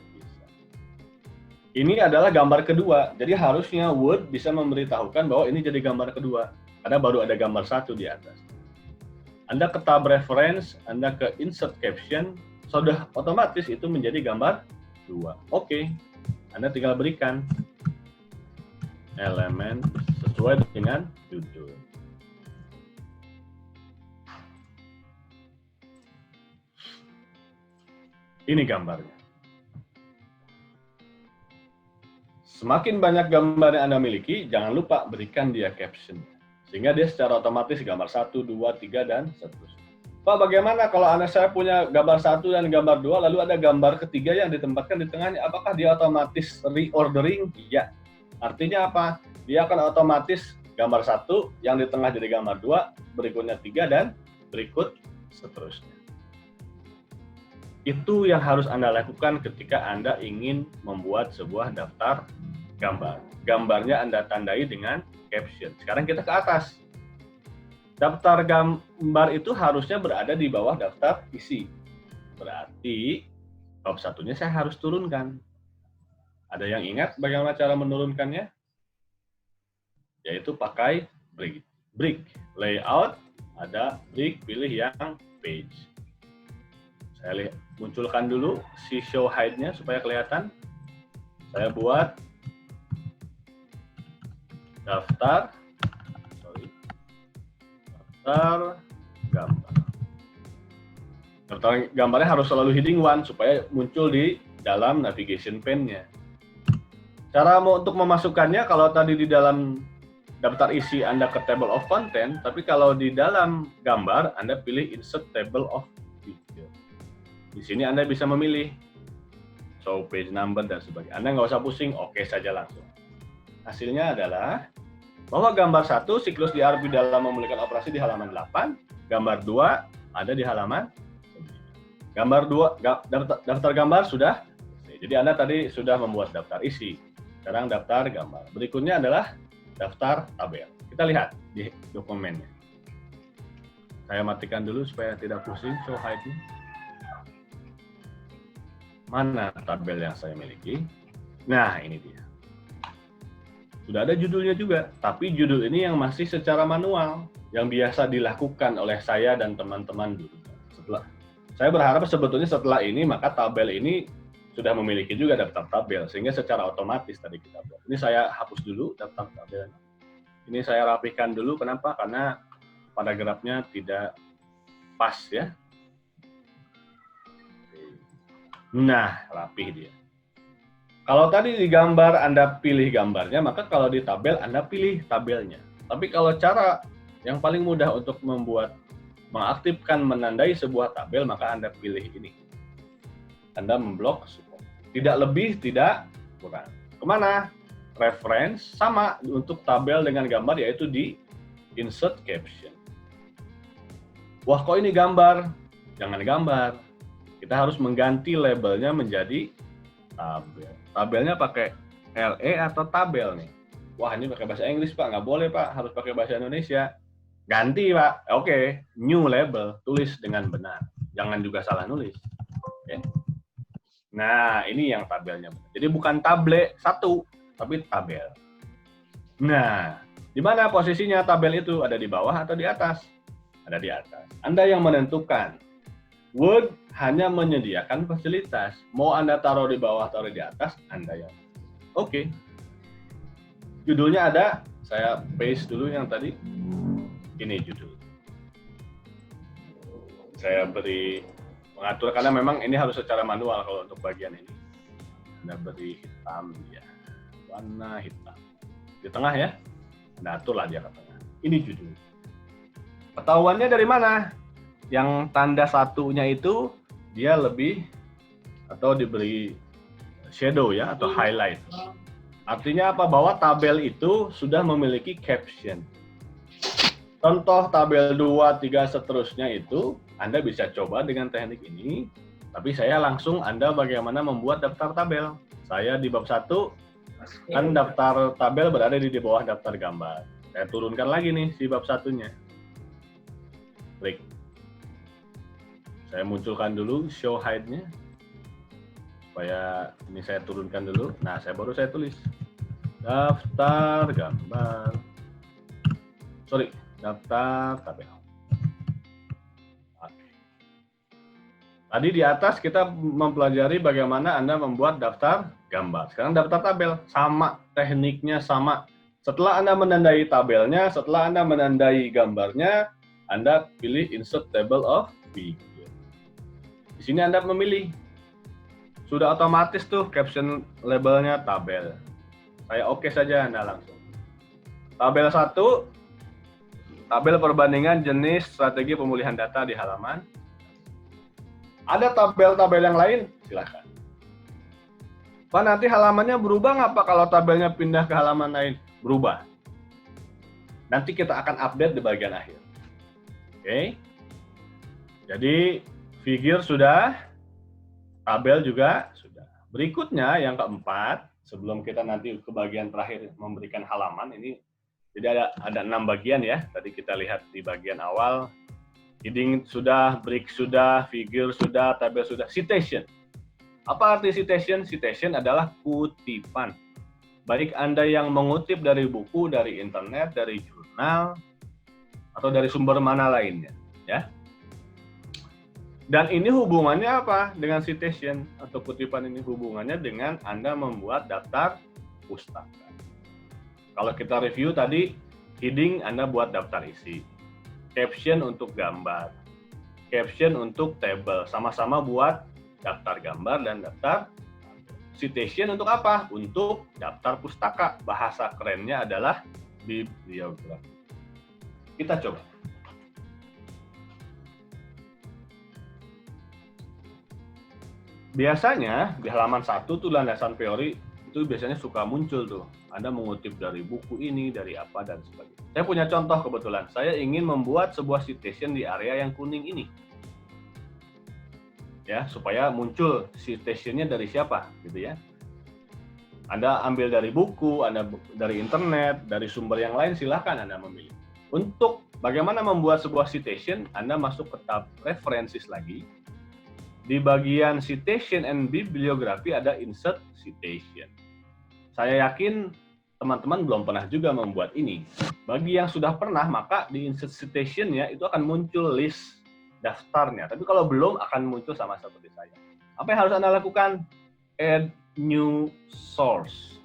Ini adalah gambar kedua, jadi harusnya Word bisa memberitahukan bahwa ini jadi gambar kedua, karena baru ada gambar 1 di atas. Anda ke tab reference, Anda ke insert caption, sudah otomatis itu menjadi gambar 2. Oke, Anda tinggal berikan elemen sesuai dengan judul. Ini gambarnya. Semakin banyak gambar yang Anda miliki, jangan lupa berikan dia caption. Sehingga dia secara otomatis gambar 1, 2, 3, dan seterusnya. Pak, bagaimana kalau saya punya gambar 1 dan gambar 2, lalu ada gambar ketiga yang ditempatkan di tengahnya, apakah dia otomatis reordering? Ya. Artinya apa? Dia akan otomatis gambar 1 yang di tengah jadi gambar 2, berikutnya 3, dan berikut seterusnya. Itu yang harus Anda lakukan ketika Anda ingin membuat sebuah daftar gambar. Gambarnya Anda tandai dengan caption. Sekarang kita ke atas. Daftar gambar itu harusnya berada di bawah daftar isi. Berarti bab 1-nya saya harus turunkan. Ada yang ingat bagaimana cara menurunkannya? Yaitu pakai brick. Brick layout, ada brick, pilih yang page. Saya munculkan dulu si show height-nya supaya kelihatan. Saya buat daftar gambar. Daftar gambarnya harus selalu heading 1 supaya muncul di dalam navigation pane-nya. Cara untuk memasukkannya, kalau tadi di dalam daftar isi Anda ke table of content, tapi kalau di dalam gambar Anda pilih insert table of picture. Di sini Anda bisa memilih show page number dan sebagainya. Anda nggak usah pusing, oke saja langsung. Hasilnya adalah bahwa gambar 1 siklus DRP dalam memulihkan operasi di halaman 8, gambar 2 ada di halaman 9. Gambar 2, daftar gambar sudah. Jadi Anda tadi sudah membuat daftar isi. Sekarang daftar gambar. Berikutnya adalah daftar tabel. Kita lihat di dokumennya. Saya matikan dulu supaya tidak pusing show height-nya. Mana tabel yang saya miliki? Nah, ini dia. Sudah ada judulnya juga, tapi judul ini yang masih secara manual, yang biasa dilakukan oleh saya dan teman-teman dulu. Saya berharap sebetulnya setelah ini, maka tabel ini sudah memiliki juga daftar tabel, sehingga secara otomatis tadi kita buat. Ini saya hapus dulu daftar tabel. Ini saya rapikan dulu, kenapa? Karena paragrafnya tidak pas ya. Nah, rapih dia. Kalau tadi di gambar Anda pilih gambarnya, maka kalau di tabel Anda pilih tabelnya. Tapi kalau cara yang paling mudah untuk mengaktifkan, menandai sebuah tabel, maka Anda pilih ini. Anda memblok support. Tidak lebih, tidak kurang. Kemana? Reference, sama untuk tabel dengan gambar, yaitu di insert caption. Wah, kok ini gambar? Jangan gambar. Kita harus mengganti labelnya menjadi tabel. Tabelnya pakai LE atau tabel nih? wah ini pakai bahasa Inggris Pak, nggak boleh Pak, harus pakai bahasa Indonesia. Ganti Pak, oke, new label, tulis dengan benar. Jangan juga salah nulis. Oke. Nah, ini yang tabelnya. Jadi bukan table satu, tapi tabel. Nah, di mana posisinya tabel itu? Ada di bawah atau di atas? Ada di atas. Anda yang menentukan. Word hanya menyediakan fasilitas. Mau Anda taruh di bawah, taruh di atas, Anda yang. Oke. Judulnya ada, saya paste dulu yang tadi. Ini judul. Saya beri mengatur, karena memang ini harus secara manual kalau untuk bagian ini. Anda beri hitam ya, warna hitam. Di tengah ya, Anda aturlah dia ke tengah. Ini judul. Ketahuannya dari mana? Yang tanda satunya itu dia lebih atau diberi shadow ya atau highlight. Artinya apa? Bahwa tabel itu sudah memiliki caption. Contoh tabel 2, 3 seterusnya itu Anda bisa coba dengan teknik ini. Tapi saya langsung Anda bagaimana membuat daftar tabel. Saya di bab 1 kan daftar tabel berada di bawah daftar gambar. Saya turunkan lagi nih si bab 1-nya. Klik. Saya munculkan dulu show hide-nya. Supaya ini saya turunkan dulu. Nah, saya tulis daftar gambar. Daftar tabel. Oke. Tadi di atas kita mempelajari bagaimana Anda membuat daftar gambar. Sekarang daftar tabel, sama tekniknya sama. Setelah Anda menandai tabelnya, setelah Anda menandai gambarnya, Anda pilih insert table of figure. Di sini Anda memilih. Sudah otomatis tuh caption labelnya tabel. Saya oke saja Anda langsung. Tabel 1, tabel perbandingan jenis strategi pemulihan data di halaman. Ada tabel-tabel yang lain? Silakan. Pak, nanti halamannya berubah nggak Pak kalau tabelnya pindah ke halaman lain? Berubah. Nanti kita akan update di bagian akhir. Oke. Jadi, figure sudah, tabel juga sudah. Berikutnya, yang keempat, sebelum kita nanti ke bagian terakhir memberikan halaman, ini jadi ada 6 bagian ya. Tadi kita lihat di bagian awal, heading sudah, break sudah, figure sudah, tabel sudah, citation. Apa arti citation? Citation adalah kutipan. Baik Anda yang mengutip dari buku, dari internet, dari jurnal, atau dari sumber mana lainnya. Ya. Dan ini hubungannya apa dengan citation atau kutipan ini? Hubungannya dengan Anda membuat daftar pustaka. Kalau kita review tadi, heading Anda buat daftar isi. Caption untuk gambar. Caption untuk table. Sama-sama buat daftar gambar dan daftar. Citation untuk apa? Untuk daftar pustaka. Bahasa kerennya adalah bibliografi. Kita coba. Biasanya di halaman 1 tuh landasan teori itu biasanya suka muncul tuh. Anda mengutip dari buku ini, dari apa, dan sebagainya. Saya punya contoh kebetulan. Saya ingin membuat sebuah citation di area yang kuning ini. Ya, supaya muncul citation-nya dari siapa, gitu ya. Anda ambil dari buku, Anda dari internet, dari sumber yang lain, silahkan Anda memilih. Untuk bagaimana membuat sebuah citation, Anda masuk ke tab references lagi. Di bagian citation and bibliography ada insert citation. Saya yakin teman-teman belum pernah juga membuat ini. Bagi yang sudah pernah, maka di insert citation-nya itu akan muncul list daftarnya. Tapi kalau belum, akan muncul sama seperti saya. Apa yang harus Anda lakukan? Add new source.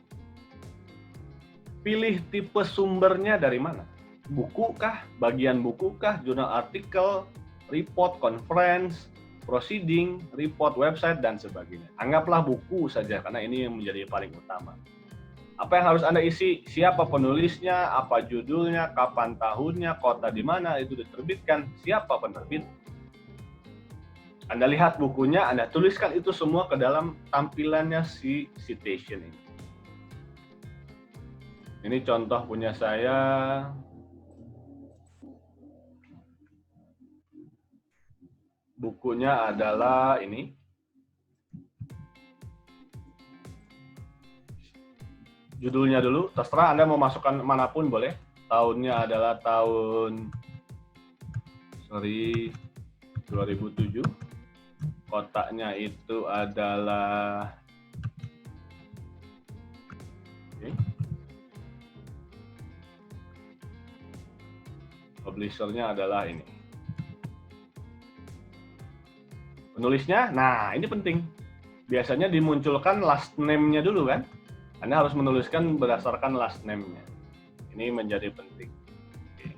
Pilih tipe sumbernya dari mana. Buku kah? Bagian buku kah? Jurnal artikel, report, conference, proceeding, report, website, dan sebagainya. Anggaplah buku saja, karena ini yang menjadi paling utama. Apa yang harus Anda isi? Siapa penulisnya, apa judulnya, kapan tahunnya, kota di mana itu diterbitkan, siapa penerbit. Anda lihat bukunya, Anda tuliskan itu semua ke dalam tampilannya si citation ini. Ini contoh punya saya. Bukunya adalah ini. judulnya dulu, terserah Anda mau masukkan manapun boleh. Tahunnya adalah tahun 2007. Kotaknya itu adalah publisher-nya adalah ini. Penulisnya, nah ini penting. Biasanya dimunculkan last name-nya dulu kan. Anda harus menuliskan berdasarkan last name-nya. Ini menjadi penting. Oke.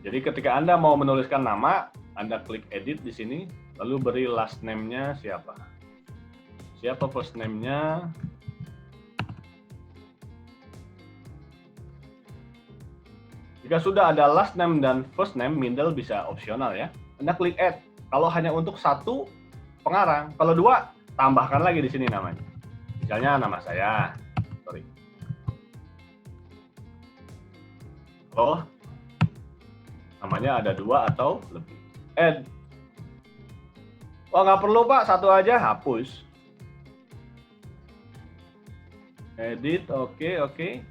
Jadi ketika Anda mau menuliskan nama, Anda klik edit di sini, lalu beri last name-nya siapa. Siapa first name-nya. Jika sudah ada last name dan first name, middle bisa opsional ya. Anda klik add. Kalau hanya untuk satu pengarang, kalau dua, tambahkan lagi di sini namanya. Misalnya nama saya. Sorry. Oh, namanya ada dua atau lebih. Add. Oh, nggak perlu Pak, satu aja, hapus. Edit, oke.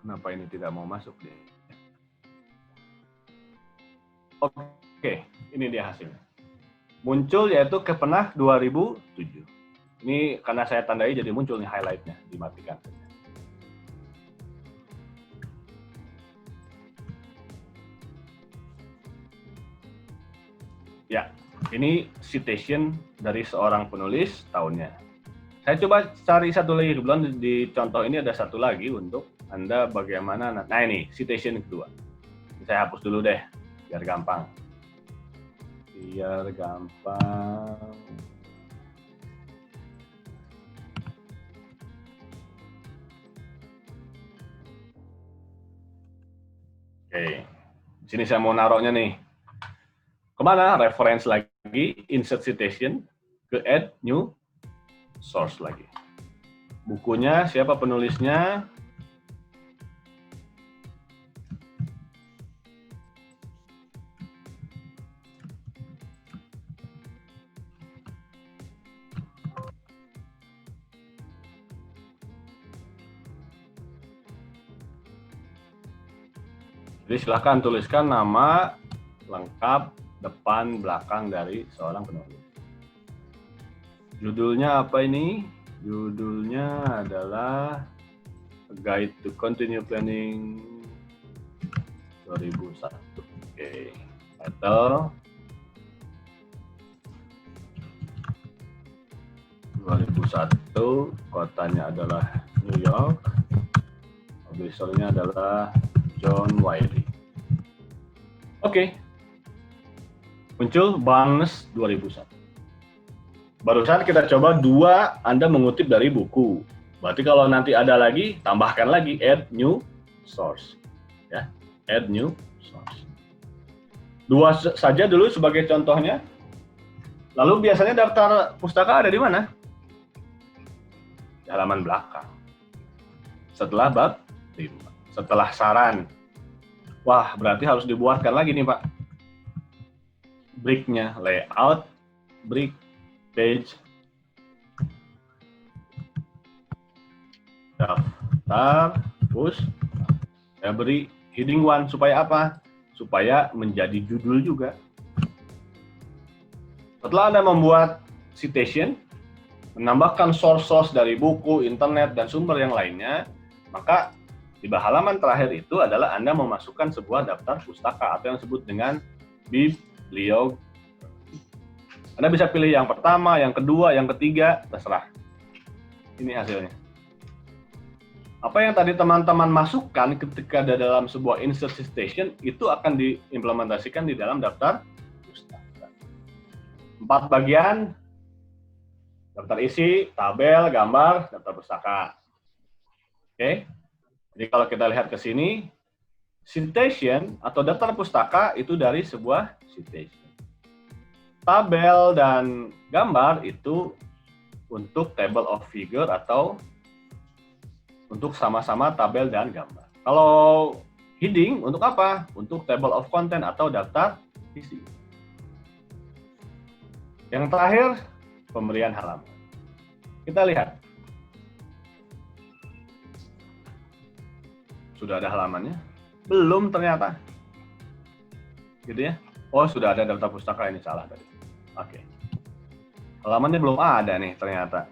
Kenapa ini tidak mau masuk deh? Oke, ini dia hasilnya. Muncul yaitu Kepenah 2007. Ini karena saya tandai jadi muncul nih highlight-nya, dimatikan saja. Ya, ini citation dari seorang penulis tahunnya. Saya coba cari satu lagi, kebetulan di contoh ini ada satu lagi untuk Anda bagaimana. Nah ini, citation kedua. Saya hapus dulu deh, biar gampang. Oke, di sini saya mau naruhnya nih. Kemana? Reference lagi, insert citation, ke add new source lagi. Bukunya, siapa penulisnya? Jadi silahkan tuliskan nama lengkap, depan, belakang dari seorang penulis. Judulnya apa ini? Judulnya adalah A Guide to Continue Planning 2001. Oke, title 2001, kotanya adalah New York, publisher-nya adalah John Wiley. Oke. Muncul Barnes 2001. Barusan kita coba dua, Anda mengutip dari buku. Berarti kalau nanti ada lagi, tambahkan lagi add new source. Ya, add new source. Dua saja dulu sebagai contohnya. Lalu biasanya daftar pustaka ada di mana? Di halaman belakang. Setelah bab 5. Setelah saran. Wah, berarti harus dibuatkan lagi nih, Pak. Brick-nya, layout, brick, page, daftar, push. Saya beri heading 1 supaya apa? Supaya menjadi judul juga. Setelah Anda membuat citation, menambahkan source dari buku, internet, dan sumber yang lainnya, maka di halaman terakhir itu adalah Anda memasukkan sebuah daftar pustaka atau yang disebut dengan bibliografi. Anda bisa pilih yang pertama, yang kedua, yang ketiga, terserah. Ini hasilnya. Apa yang tadi teman-teman masukkan ketika ada dalam sebuah insert citation itu akan diimplementasikan di dalam daftar pustaka. 4 bagian: daftar isi, tabel, gambar, daftar pustaka. Oke. Jadi kalau kita lihat ke sini, citation atau daftar pustaka itu dari sebuah citation. Tabel dan gambar itu untuk table of figure atau untuk sama-sama tabel dan gambar. Kalau heading untuk apa? Untuk table of content atau daftar isi. Yang terakhir, pemberian halaman. Kita lihat. Sudah ada halamannya? Belum ternyata. Gitu ya. Oh, sudah ada daftar pustaka, ini salah tadi. Oke. Halamannya belum ada nih ternyata.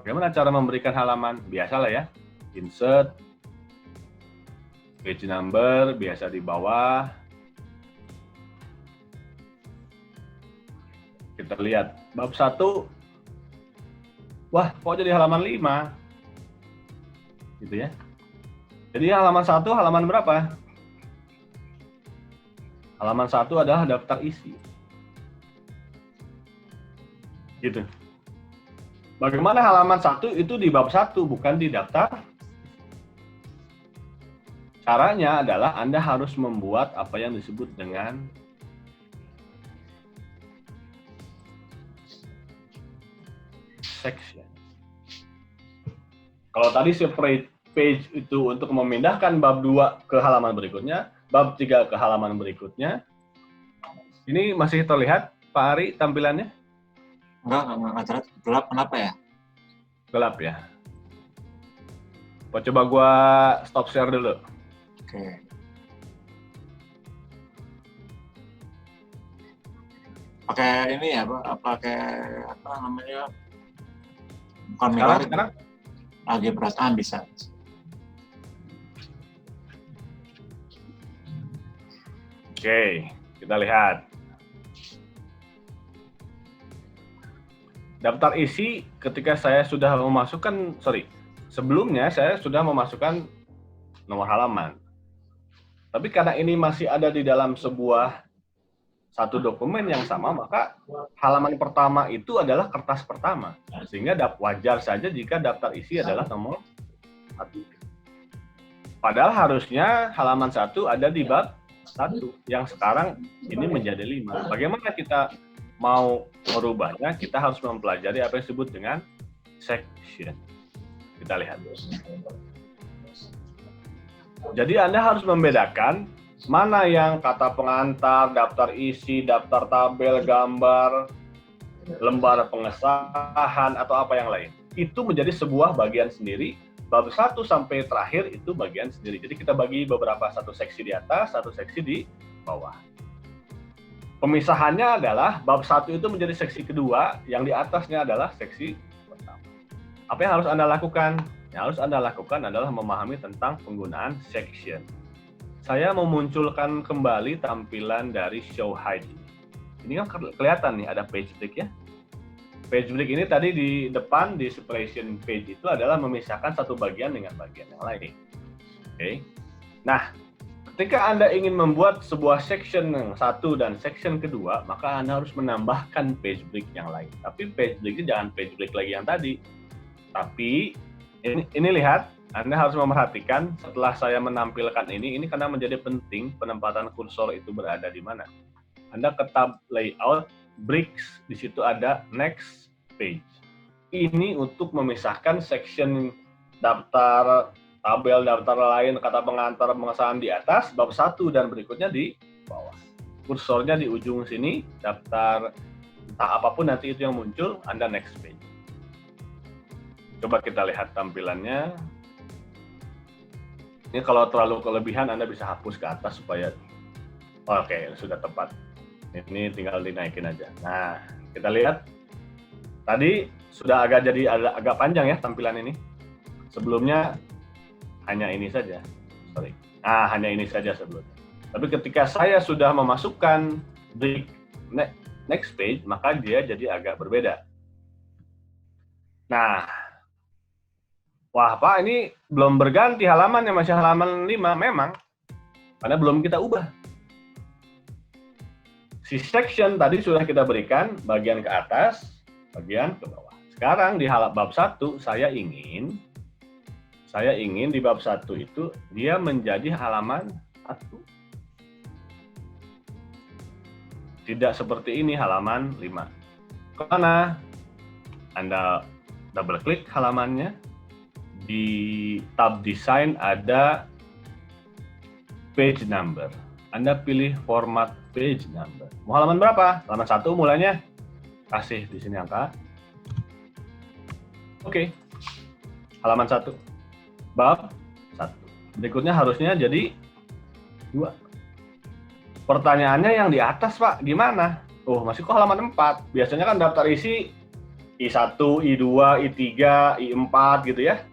Bagaimana cara memberikan halaman? Biasalah ya. Insert, page number, biasa di bawah. Kita lihat, bab 1. Wah, kok jadi halaman 5? Gitu ya. Jadi halaman 1, halaman berapa? Halaman 1 adalah daftar isi. Gitu. Bagaimana halaman 1 itu di bab 1, bukan di daftar? Caranya adalah Anda harus membuat apa yang disebut dengan section. Kalau tadi separate page itu untuk memindahkan bab 2 ke halaman berikutnya, bab 3 ke halaman berikutnya. Ini masih terlihat, Pak Ari, tampilannya? Enggak terlihat. Gelap, kenapa ya? Gelap ya. Coba gua stop share dulu. Oke. Pakai ini ya, Pak? Pakai apa namanya? Bukan Sekarang? Algebra bisa. Oke, kita lihat. Daftar isi ketika saya sudah memasukkan, sebelumnya saya sudah memasukkan nomor halaman. Tapi karena ini masih ada di dalam satu dokumen yang sama, maka halaman pertama itu adalah kertas pertama. Sehingga wajar saja jika daftar isi adalah nomor 1. Padahal harusnya halaman 1 ada di bab 1, yang sekarang ini menjadi 5. Bagaimana kita mau merubahnya? Kita harus mempelajari apa yang disebut dengan section. Kita lihat. Jadi Anda harus membedakan mana yang kata pengantar, daftar isi, daftar tabel, gambar, lembar pengesahan, atau apa yang lain. Itu menjadi sebuah bagian sendiri. Bab 1 sampai terakhir itu bagian sendiri. Jadi kita bagi beberapa, satu seksi di atas, satu seksi di bawah. Pemisahannya adalah bab 1 itu menjadi seksi kedua, yang di atasnya adalah seksi pertama. Apa yang harus Anda lakukan? Yang harus Anda lakukan adalah memahami tentang penggunaan section. Saya memunculkan kembali tampilan dari show hide. Ini kan kelihatan nih ada page break ya. Page break ini tadi di depan di separation page itu adalah memisahkan satu bagian dengan bagian yang lain. Oke. Nah, ketika Anda ingin membuat sebuah section yang satu dan section kedua, maka Anda harus menambahkan page break yang lain. Tapi page break-nya jangan page break lagi yang tadi. Tapi ini lihat, Anda harus memperhatikan setelah saya menampilkan ini karena menjadi penting penempatan kursor itu berada di mana. Anda ke tab layout, breaks, di situ ada next page. Ini untuk memisahkan section daftar tabel, daftar lain, kata pengantar, pengesahan di atas, bab 1 dan berikutnya di bawah. Kursornya di ujung sini, daftar entah apapun nanti itu yang muncul, Anda next page. Coba kita lihat tampilannya. Ini kalau terlalu kelebihan, Anda bisa hapus ke atas supaya, oke, sudah tepat. Ini tinggal dinaikin aja. Nah, kita lihat. Tadi sudah agak panjang ya tampilan ini. Sebelumnya hanya ini saja. Hanya ini saja sebelumnya. Tapi ketika saya sudah memasukkan di next page, maka dia jadi agak berbeda. Nah, wah Pak, ini belum berganti halamannya, masih halaman 5 memang. Karena belum kita ubah. Si section tadi sudah kita berikan bagian ke atas, bagian ke bawah. Sekarang di bab 1 saya ingin di bab 1 itu dia menjadi halaman 1. Tidak seperti ini halaman 5. Karena Anda double klik halamannya, di tab design ada page number. Anda pilih format page number. Mau halaman berapa? Halaman 1 mulainya. kasih di sini angka. Oke. Halaman 1. Bab 1. Berikutnya harusnya jadi 2. Pertanyaannya yang di atas, Pak, gimana? Oh, masih kok halaman 4. Biasanya kan daftar isi I1, I2, I3, I4 gitu ya.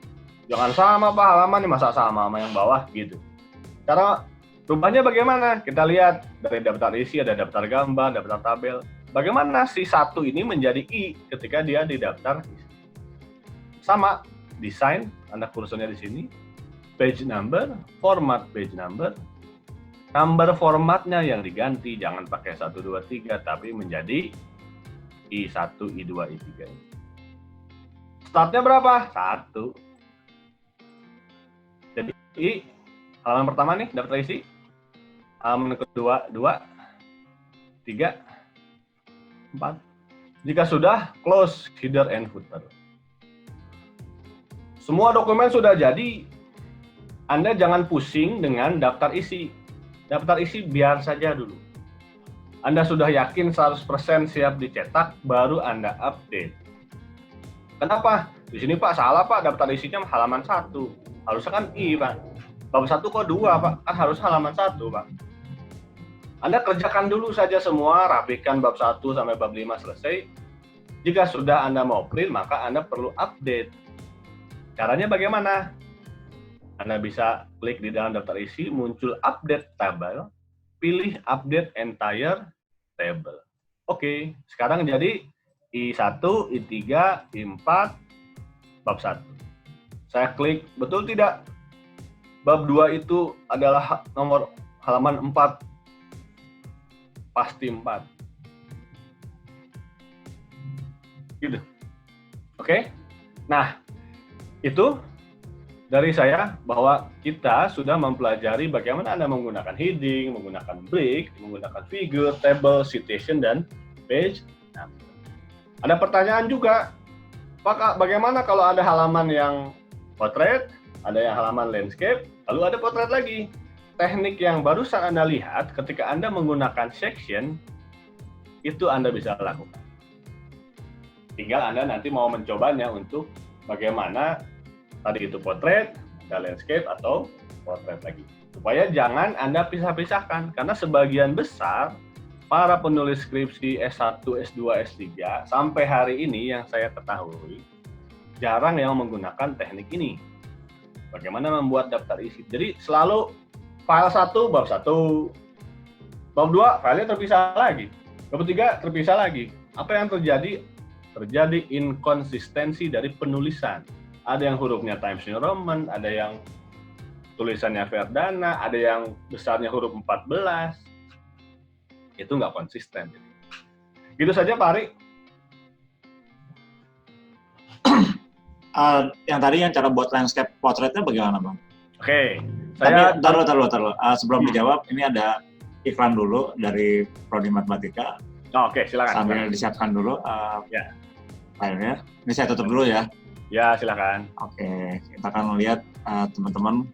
Jangan sama, Pak, halaman nih, masa sama yang bawah gitu. Cara rubahnya bagaimana? Kita lihat dari daftar isi ada daftar gambar, daftar tabel. Bagaimana si 1 ini menjadi I ketika dia di daftar isi? Sama, desain, Anda kursornya di sini, page number, format page number, number formatnya yang diganti, jangan pakai 1, 2, 3, tapi menjadi I1, I2, I3. Startnya berapa? 1. Jadi I, halaman pertama nih, daftar isi. Halaman kedua, 2, 3, 4. Jika sudah, close header and footer. Semua dokumen sudah jadi, Anda jangan pusing dengan daftar isi. Daftar isi biar saja dulu. Anda sudah yakin 100% siap dicetak, baru Anda update. Kenapa? Di sini Pak, salah Pak, daftar isinya halaman 1. Harusnya kan I, Pak. Bab 1 kok 2, Pak? Kan harus halaman 1, Pak. Anda kerjakan dulu saja semua, rapikan bab 1 sampai bab 5 selesai. Jika sudah Anda mau print, maka Anda perlu update. Caranya bagaimana? Anda bisa klik di dalam daftar isi, muncul update table, pilih update entire table. Oke, sekarang jadi I1, I3, I4, bab 1. Saya klik, betul tidak? Bab 2 itu adalah nomor halaman 4. Pasti 4. Gitu. Oke? Nah, itu dari saya bahwa kita sudah mempelajari bagaimana Anda menggunakan heading, menggunakan break, menggunakan figure, table, citation, dan page. Nah, ada pertanyaan juga, Pak, bagaimana kalau ada halaman yang portrait, ada yang halaman landscape, lalu ada portrait lagi? Teknik yang barusan Anda lihat ketika Anda menggunakan section, itu Anda bisa lakukan. Tinggal Anda nanti mau mencobanya untuk bagaimana tadi itu portrait, ada landscape, atau portrait lagi. Supaya jangan Anda pisah-pisahkan, karena sebagian besar para penulis skripsi S1, S2, S3, sampai hari ini yang saya ketahui, jarang yang menggunakan teknik ini. Bagaimana membuat daftar isi. Jadi selalu file 1, bab 1, bab 2, filenya terpisah lagi. Bab 3, terpisah lagi. Apa yang terjadi? Terjadi inkonsistensi dari penulisan. Ada yang hurufnya Times New Roman, ada yang tulisannya Verdana, ada yang besarnya huruf 14. Itu nggak konsisten. Gitu saja, Pak Ari. Yang tadi yang cara buat landscape portraitnya bagaimana, Bang? Oke. Tapi taruh. Sebelum dijawab, ini ada iklan dulu dari Prodi Matematika. Oke, silakan. Sambil disiapkan dulu ya. filenya. Ini saya tutup dulu ya. Ya, silakan. Oke, kita akan lihat teman-teman.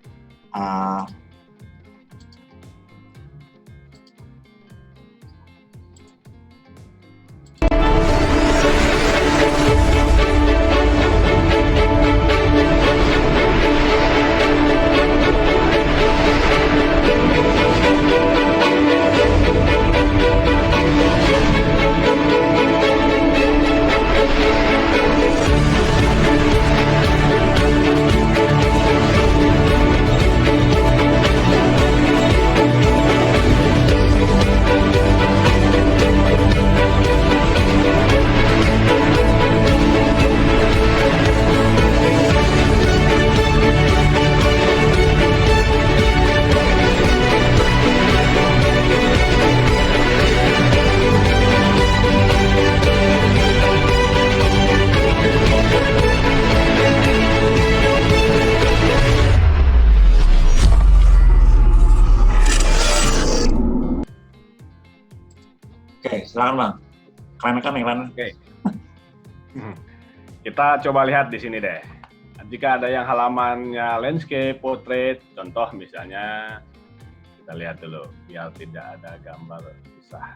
Silakan Bang. Keren kan iklannya? Oke. Kita coba lihat di sini deh. Jika ada yang halamannya landscape, portrait, contoh misalnya, kita lihat dulu biar tidak ada gambar pisah.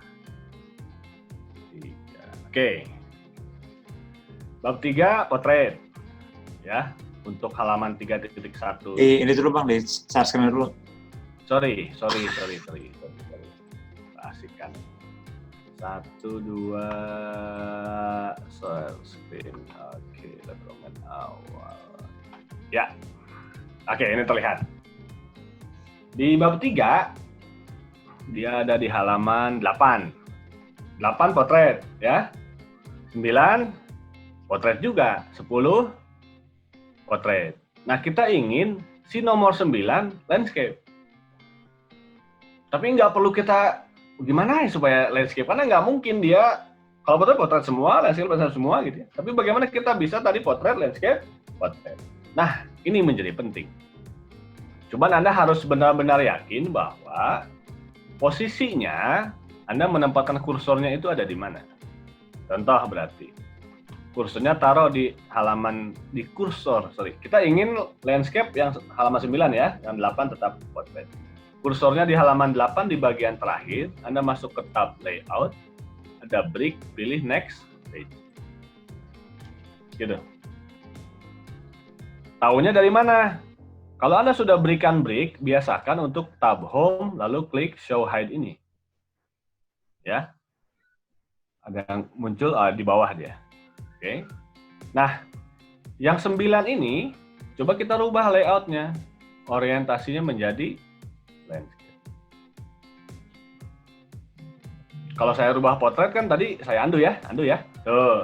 Oke, Bab 3 potret. Ya, untuk halaman 3.1. Ini dulu Bang, di share screen dulu. Sorry. Asik kan. 1, 2, share screen. Oke, dorongan awal. Ya. Oke, ini terlihat. Di bab 3 dia ada di halaman 8. 8 potret, ya. 9 potret juga, 10 potret. Nah, kita ingin si nomor 9 landscape. Tapi nggak perlu kita gimana ya supaya landscape, karena nggak mungkin dia kalau potret semua, landscape semua gitu ya. Tapi bagaimana kita bisa tadi potret, landscape, potret. Nah, ini menjadi penting. Cuman Anda harus benar-benar yakin bahwa posisinya Anda menempatkan kursornya itu ada di mana. Contoh berarti kursornya taruh di halaman di kursor, kita ingin landscape yang halaman 9 ya, yang 8 tetap potret. Kursornya di halaman 8 di bagian terakhir, Anda masuk ke tab layout, ada break, pilih next page. Gitu. Taunya dari mana? Kalau Anda sudah berikan break, biasakan untuk tab home lalu klik show hide ini. Ya. Ada yang muncul di bawah dia. Oke. Nah, yang 9 ini coba kita rubah layoutnya. Orientasinya menjadi landscape. Kalau saya rubah potret kan tadi saya undo ya. Tuh.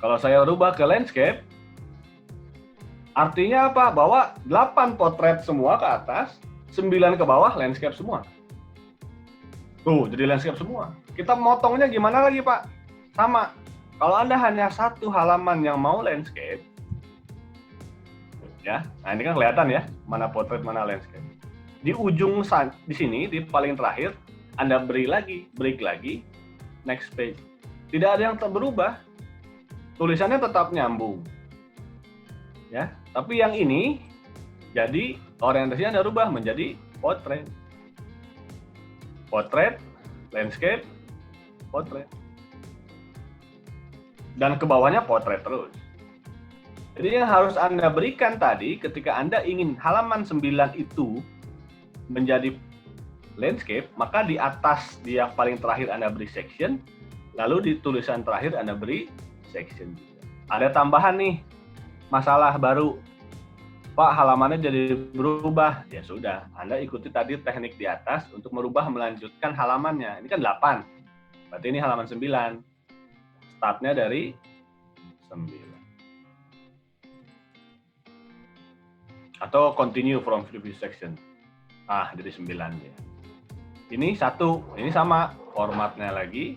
Kalau saya rubah ke landscape, artinya apa? Bahwa 8 potret semua ke atas, 9 ke bawah landscape semua. Tuh, jadi landscape semua. Kita motongnya gimana lagi, Pak? Sama. Kalau Anda hanya satu halaman yang mau landscape, ya, nah ini kan kelihatan ya, mana potret, mana landscape. Di ujung di sini, di paling terakhir, Anda break lagi, next page. Tidak ada yang berubah. Tulisannya tetap nyambung. Ya, tapi yang ini, jadi orientasinya Anda rubah menjadi potret. Potret, landscape, potret. Dan ke bawahnya potret terus. Jadi yang harus Anda berikan tadi ketika Anda ingin halaman 9 itu menjadi landscape, maka di atas di yang paling terakhir Anda beri section, lalu di tulisan terakhir Anda beri section juga. Ada tambahan nih, masalah baru. Pak, halamannya jadi berubah. Ya sudah, Anda ikuti tadi teknik di atas untuk merubah melanjutkan halamannya. Ini kan 8. Berarti ini halaman 9. Startnya dari 9. Atau continue from previous section. Jadi 9 ya. Ini 1, ini sama formatnya lagi.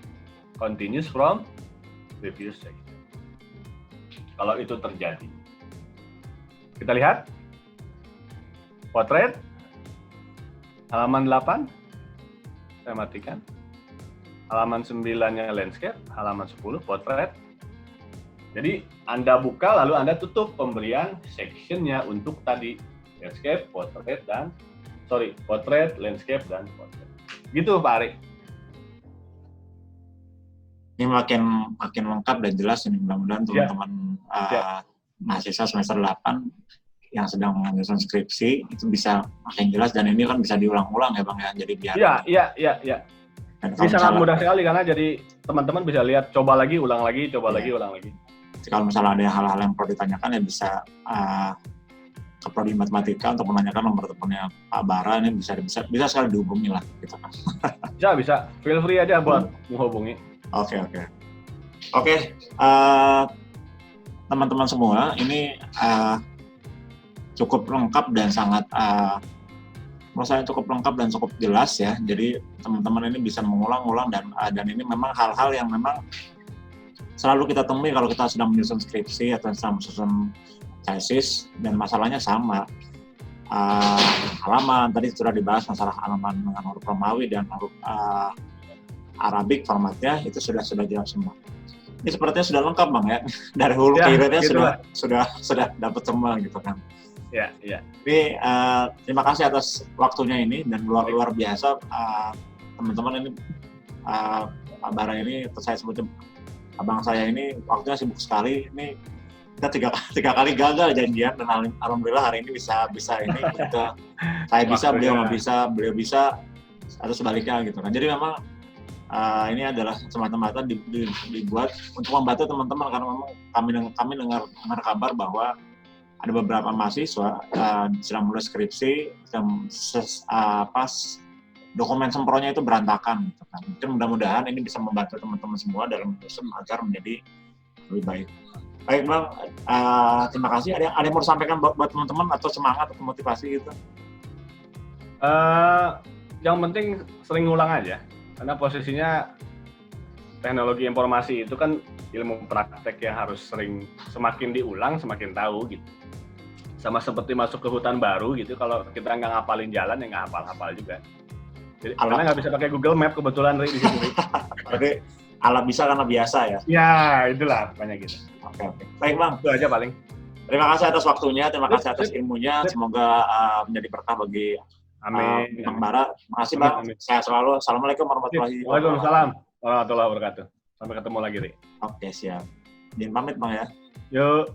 Continues from previous section. Kalau itu terjadi. Kita lihat. Potret. Halaman 8. Saya matikan. Halaman 9-nya landscape, halaman 10 potret. Jadi Anda buka lalu Anda tutup pemberian section-nya untuk tadi landscape, potret, landscape dan potret. Gitu Pak Ari. Ini makin lengkap dan jelas ini, mudah-mudahan teman-teman mahasiswa semester 8 yang sedang menyusun skripsi itu bisa makin jelas, dan ini kan bisa diulang-ulang ya Bang ya. Jadi biar Iya. Ini sangat mudah sekali karena jadi teman-teman bisa lihat, coba lagi, ulang lagi. Jadi kalau misalnya ada hal-hal yang perlu ditanyakan ya bisa ke Prodi Matematika untuk menanyakan nomor teleponnya Pak Bara, ini bisa sekali dihubungi lah gitu kan. Bisa. Feel free aja buat menghubungi. Oke. Teman-teman semua, ini cukup lengkap dan sangat menurut saya cukup lengkap dan cukup jelas ya. Jadi teman-teman ini bisa mengulang-ulang dan ini memang hal-hal yang memang selalu kita temui kalau kita sedang menyusun skripsi atau sedang menyusun tesis, dan masalahnya sama. Halaman tadi sudah dibahas, masalah halaman dengan huruf Romawi dan huruf Arabik formatnya itu sudah jelas semua. Ini sepertinya sudah lengkap Bang ya. Dari hulu ke hilirnya gitu sudah dapat semua gitu kan. Ya. Tapi terima kasih atas waktunya ini, dan luar biasa teman-teman ini Pak Bara ini saya sebutnya abang saya ini waktunya sibuk sekali. Ini kita tiga kali gagal janjian dan alhamdulillah hari ini bisa ini kita saya bisa beliau nggak bisa, beliau bisa atau sebaliknya gitu kan. Jadi memang ini adalah semata-mata dibuat untuk membantu teman-teman karena memang kami dengar kabar bahwa ada beberapa mahasiswa sedang mulai skripsi pas dokumen sempronya itu berantakan gitu kan. Mungkin mudah-mudahan ini bisa membantu teman-teman semua dalam proses agar menjadi lebih baik. Baik Bang, terima kasih. Ada yang mau disampaikan buat teman-teman atau semangat atau motivasi gitu? Yang penting sering ngulang aja, karena posisinya teknologi informasi itu kan ilmu praktek yang harus sering, semakin diulang semakin tahu gitu. Sama seperti masuk ke hutan baru gitu, kalau kita nggak ngapalin jalan ya nggak hafal-hafal juga. Jadi, karena nggak bisa pakai Google Map kebetulan di situ. Jadi ala bisa karena biasa ya? Ya itulah pokoknya gitu. Oke. Baik Bang, itu aja paling. Terima kasih atas waktunya, terima kasih atas ilmunya. Semoga menjadi berkah bagi Bang Bara. Terima kasih Bang. Sehat selalu. Assalamualaikum warahmatullahi wabarakatuh. Waalaikumsalam warahmatullahi wabarakatuh. Sampai ketemu lagi, Ri. Oke, siap. Din pamit Bang ya. Yuk.